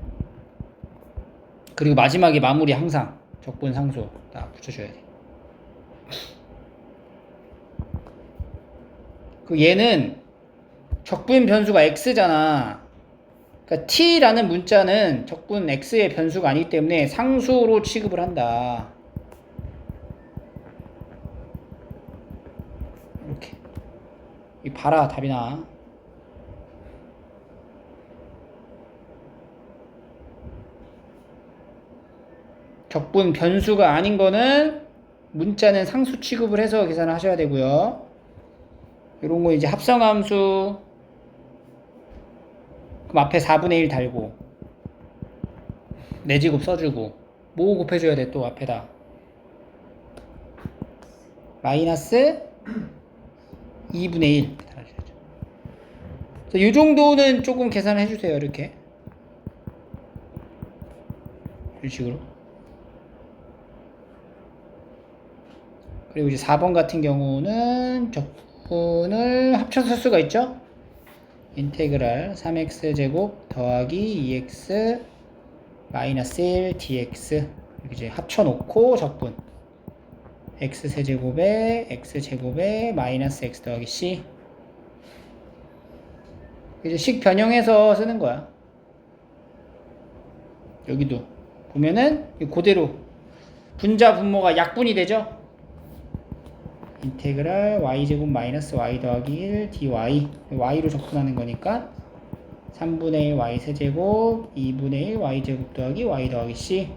그리고 마지막에 마무리 항상 적분 상수 다 붙여줘야 돼. 그 얘는 적분 변수가 x잖아. 그러니까 t라는 문자는 적분 x의 변수가 아니기 때문에 상수로 취급을 한다. 이렇게. 이 봐라, 답이 나. 적분 변수가 아닌 거는 문자는 상수 취급을 해서 계산을 하셔야 되고요. 이런 거 이제 합성함수, 그럼 앞에 4분의 1 달고 4제곱 써주고 뭐 곱해줘야 돼 또 앞에다? 마이너스 2분의 1 달아줘야죠. 이 정도는 조금 계산을 해주세요. 이렇게 이런 식으로. 그리고 이제 4번 같은 경우는 적분을 합쳐서 쓸 수가 있죠. 인테그랄 3x제곱 더하기 2x 마이너스 1 dx 이렇게 이제 합쳐놓고 적분 x세제곱에 x제곱에 마이너스 x 더하기 c, 이제 식 변형해서 쓰는 거야. 여기도 보면은 그대로 분자 분모가 약분이 되죠. 인테그랄 y제곱 마이너스 y 더하기 1 dy, y로 적분하는 거니까 3분의 1 y 세제곱 2분의 1 y제곱 더하기 y 더하기 c.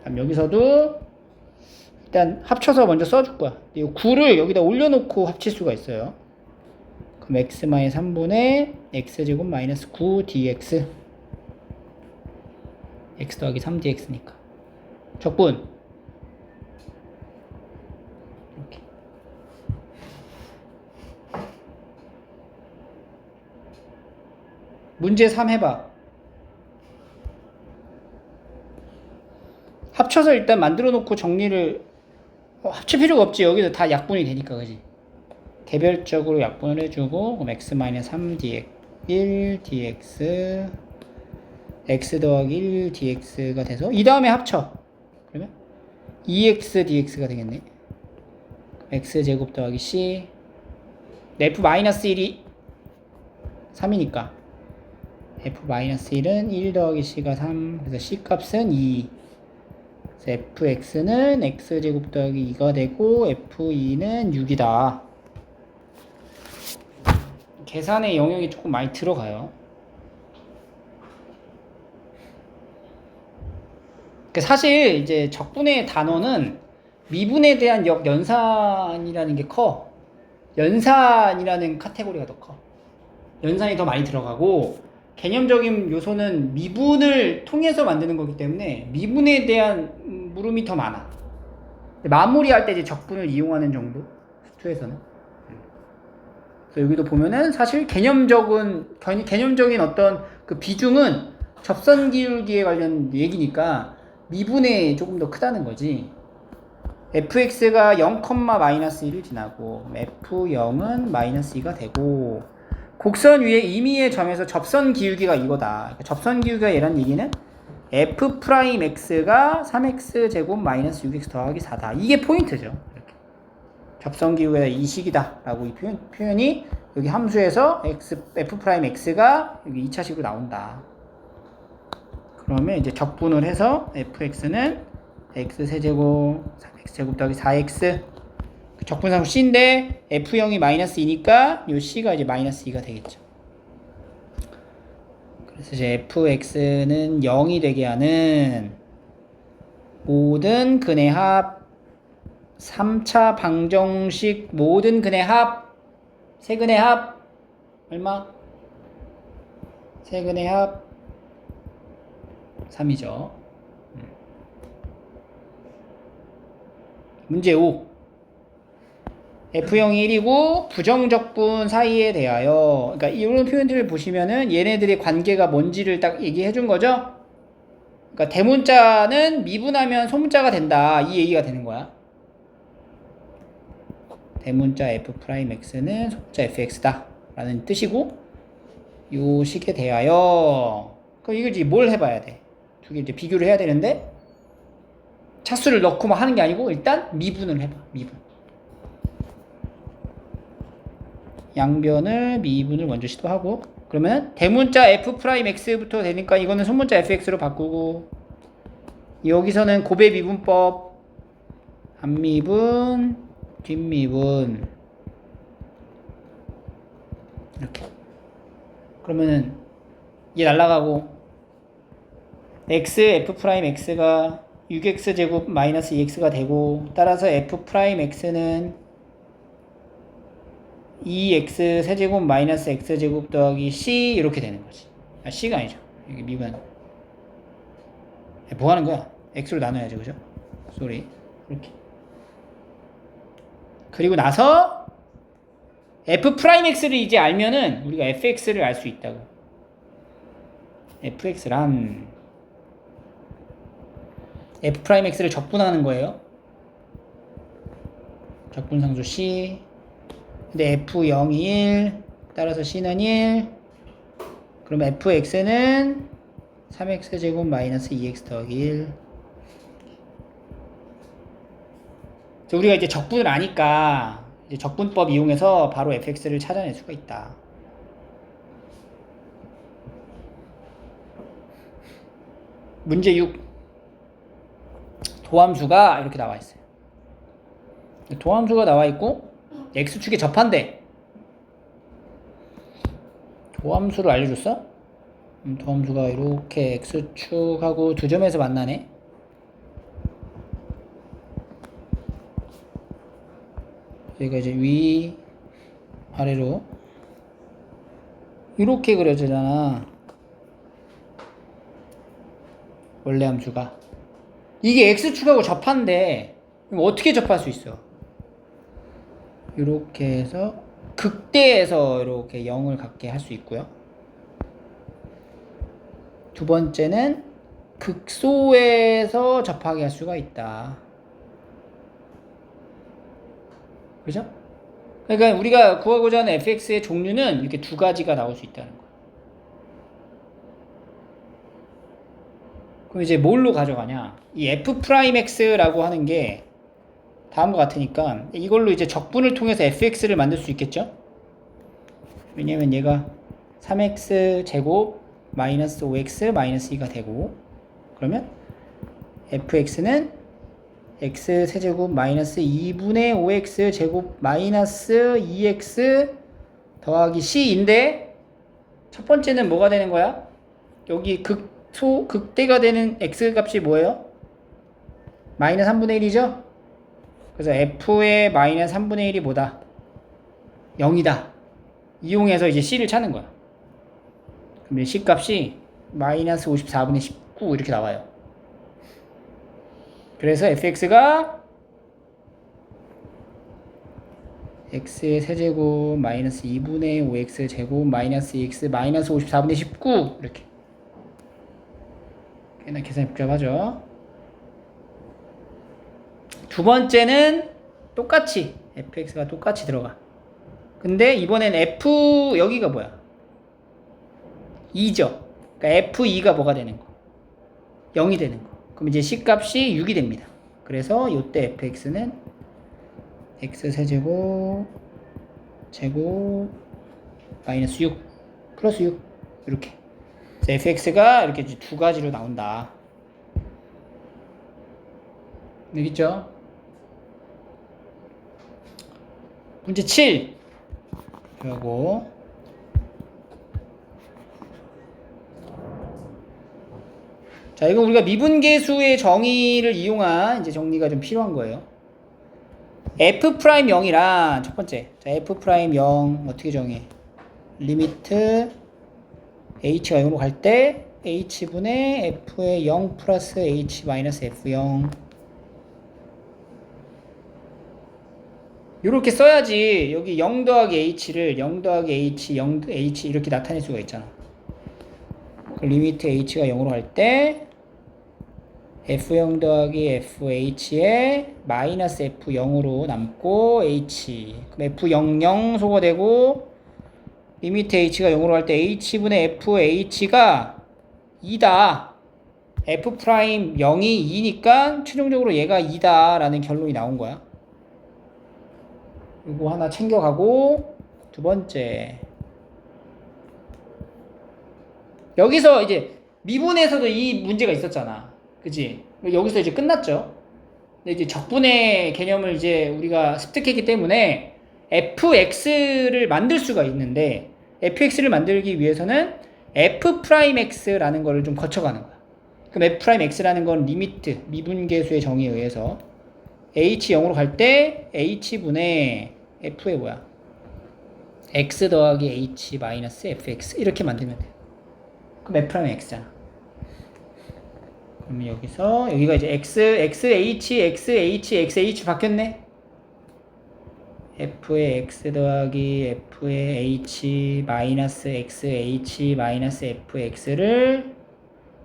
그럼 여기서도 일단 합쳐서 먼저 써줄 거야. 이 9를 여기다 올려놓고 합칠 수가 있어요. 그럼 x-3분의 x제곱 마이너스 9 dx, x 더하기 3 dx니까 적분 이렇게. 문제 3 해봐. 합쳐서 일단 만들어 놓고 정리를 합칠 필요가 없지. 여기서 다 약분이 되니까, 그지? 개별적으로 약분을 해주고, 그럼 x-3 dx, 1 dx, x 더하기 1 dx가 돼서, 이 다음에 합쳐. 그러면 2x dx가 되겠네. x제곱 더하기 c, f-1이 3이니까, f-1은 1 더하기 c가 3, 그래서 c 값은 2. 그래서 fx는 x제곱 더하기 2가 되고, f2는 6이다. 계산의 영역이 조금 많이 들어가요. 사실 이제 적분의 단어는 미분에 대한 연산이라는 게 커. 연산이라는 카테고리가 더 커. 연산이 더 많이 들어가고, 개념적인 요소는 미분을 통해서 만드는 거기 때문에 미분에 대한 물음이 더 많아. 마무리할 때 이제 적분을 이용하는 정도, 수투에서는. 그래서 여기도 보면은 사실 개념적인 어떤 그 비중은 접선 기울기에 관련 얘기니까 미분에 조금 더 크다는 거지. fx가 0,-1을 지나고 f0은 -2가 되고, 곡선 위에 임의의 점에서 접선 기울기가 이거다. 그러니까 접선 기울기가 얘란 얘기는 f'x가 3x제곱 -6x 더하기 4다. 이게 포인트죠. 이렇게. 접선 기울기가 이 식이다 라고 이 표현이 여기 함수에서 f'x가 여기 2차식으로 나온다. 그러면 이제 적분을 해서 fx는 x세제곱 3x제곱 더하기 4x, 적분상수 c인데 f0이 -2니까 요 c가 이제 -2가 되겠죠. 그래서 이제 fx는 0이 되게 하는 모든 근의 합 3차 방정식 모든 근의 합 세근의 합 얼마? 세근의 합 3이죠. 문제 5. F0이 1이고 부정적분 사이에 대하여, 그러니까 이런 표현들을 보시면은 얘네들의 관계가 뭔지를 딱 얘기해 준 거죠. 그러니까 대문자는 미분하면 소문자가 된다, 이 얘기가 되는 거야. 대문자 f'x는 소문자 fx다 라는 뜻이고, 요 식에 대하여, 그럼 이걸 이제 뭘 해봐야 돼? 두 개 이제 비교를 해야 되는데, 차수를 넣고 막 하는 게 아니고 일단 미분을 해봐. 미분. 양변을 미분을 먼저 시도하고, 그러면 대문자 f'x부터 되니까 이거는 소문자 fx로 바꾸고, 여기서는 고배 미분법, 앞미분, 뒷미분, 이렇게. 그러면은 이게 날라가고, f'x가 6x제곱 -2x가 되고, 따라서 f'x는 2x 세제곱 x제곱 더하기 c 이렇게 되는 거지. 아, c가 아니죠. 여기 미분. 뭐 하는 거야? x로 나눠야지, 그죠? 쏘리. 이렇게. 그리고 나서 f'x를 이제 알면은 우리가 fx를 알 수 있다고. fx란 f'x를 적분하는 거예요. 적분상수 c. 근데 f0이 1, 따라서 c는 1. 그럼 fx는 3x제곱 -2x 더하기 1. 우리가 이제 적분을 아니까 이제 적분법 이용해서 바로 fx를 찾아낼 수가 있다. 문제 6. 도함수가 이렇게 나와 있어요. 도함수가 나와 있고 x축에 접한대. 도함수를 알려줬어? 도함수가 이렇게 x축하고 두 점에서 만나네. 여기가 이제 위 아래로 이렇게 그려지잖아. 원래 함수가. 이게 x축하고 접한대. 그럼 어떻게 접할 수 있어? 이렇게 해서 극대에서 이렇게 0을 갖게 할 수 있고요. 두 번째는 극소에서 접하게 할 수가 있다. 그죠? 그러니까 우리가 구하고자 하는 fx의 종류는 이렇게 두 가지가 나올 수 있다는 거야. 그럼 이제 뭘로 가져가냐? 이 f'x라고 하는 게 다음과 같으니까 이걸로 이제 적분을 통해서 fx를 만들 수 있겠죠? 왜냐면 얘가 3x 제곱 마이너스 5x 마이너스 2가 되고, 그러면 fx는 x 세제곱 마이너스 2분의 5x 제곱 마이너스 2x 더하기 c인데, 첫 번째는 뭐가 되는 거야? 여기 극대가 되는 x 값이 뭐예요? 마이너스 3분의 1이죠? 그래서 f의 마이너스 3분의 1이 뭐다? 0이다. 이용해서 이제 c를 찾는 거야. 그럼 c 값이 마이너스 54분의 19 이렇게 나와요. 그래서 fx가 x의 세제곱 마이너스 2분의 5x 제곱 마이너스 2x 마이너스 54분의 19 이렇게. 꽤나 계산이 복잡하죠. 두 번째는 똑같이 fx가 똑같이 들어가. 근데 이번엔 f 여기가 뭐야? 2죠. 그러니까 f2가 뭐가 되는 거? 0이 되는 거. 그럼 이제 c값이 6이 됩니다. 그래서 이때 fx는 x 세제곱 제곱 마이너스 6 플러스 6 이렇게. 그래서 fx가 이렇게 두 가지로 나온다. 알겠죠? 문제 7. 그리고 자, 이건 우리가 미분계수의 정의를 이용한 이제 정리가 좀 필요한 거예요. f'0이란 첫 번째. 자, f'0 어떻게 정해? 리미트 h가 0으로 갈 때 h분의 f의 0 플러스 h 마이너스 f0. 이렇게 써야지 여기 0 더하기 h를 0 더하기 h, 0 h 이렇게 나타낼 수가 있잖아. 리미트 h가 0으로 갈 때 f0 더하기 fh에 마이너스 f0으로 남고 h. 그럼 f00 소거되고 리미트 h가 0으로 갈 때 h분의 fh가 2다. f'0이 2니까 최종적으로 얘가 2다 라는 결론이 나온 거야. 이거 하나 챙겨가고, 두 번째. 여기서 이제 미분에서도 이 문제가 있었잖아. 그치? 여기서 이제 끝났죠. 근데 이제 적분의 개념을 이제 우리가 습득했기 때문에 fx를 만들 수가 있는데, fx를 만들기 위해서는 f'x라는 거를 좀 거쳐가는 거야. 그럼 f'x라는 건 리미트, 미분계수의 정의에 의해서 h 0으로 갈 때 h분의 f의 뭐야? x 더하기 h 마이너스 fx 이렇게 만들면 돼. 그럼 f'x잖아. 그럼 여기가 이제 xh 바뀌었네. f의 x 더하기 f의 h 마이너스 xh 마이너스 fx를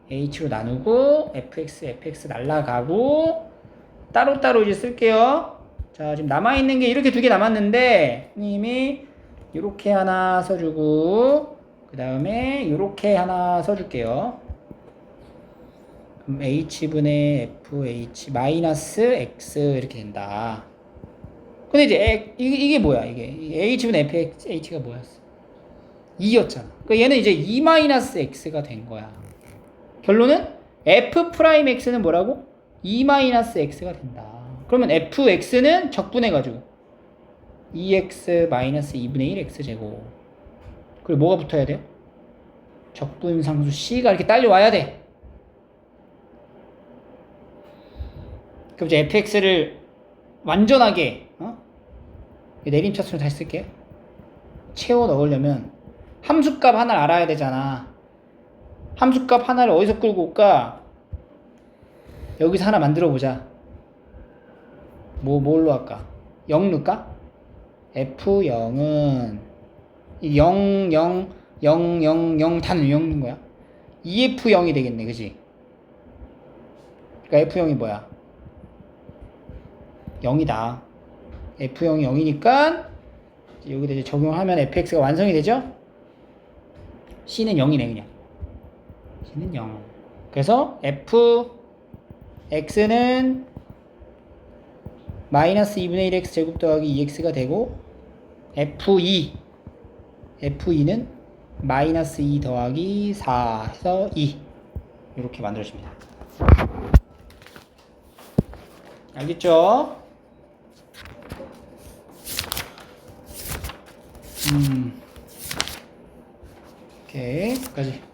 h로 나누고 fx 날라가고 따로따로 이제 쓸게요. 자, 지금 남아있는 게 이렇게 두 개 남았는데 님이 이렇게 하나 써주고 그 다음에 이렇게 하나 써줄게요. 그럼 h분의 fh 마이너스 x 이렇게 된다. 근데 이제 이게 뭐야? 이게 h분의 fh가 뭐였어? 2였잖아. 그러니까 얘는 이제 2 마이너스 x가 된 거야. 결론은 f'x는 뭐라고? 2 마이너스 x가 된다. 그러면 fx는 적분해가지고 2x 마이너스 2분의 1 x제곱. 그리고 뭐가 붙어야 돼요? 적분상수 c가 이렇게 딸려와야 돼. 그럼 이제 fx를 완전하게 내림차순으로 다시 쓸게요. 채워 넣으려면 함수값 하나를 알아야 되잖아. 함수값 하나를 어디서 끌고 올까? 여기서 하나 만들어 보자. 뭘로 할까? 0 넣을까? f0은 0, 0, 0, 0, 0 다 0 넣는 거야. 2f0이 되겠네, 그지? 그러니까 f0이 뭐야? 0이다. F0이 0이니까 여기다 이제 적용하면 fx가 완성이 되죠? c는 0이네 그냥. c는 0. 그래서 fx는 마이너스 2분의 1x 제곱 더하기 2x가 되고 f2는 마이너스 2 더하기 4 해서 2 이렇게 만들어집니다. 알겠죠? 오케이, 여기까지.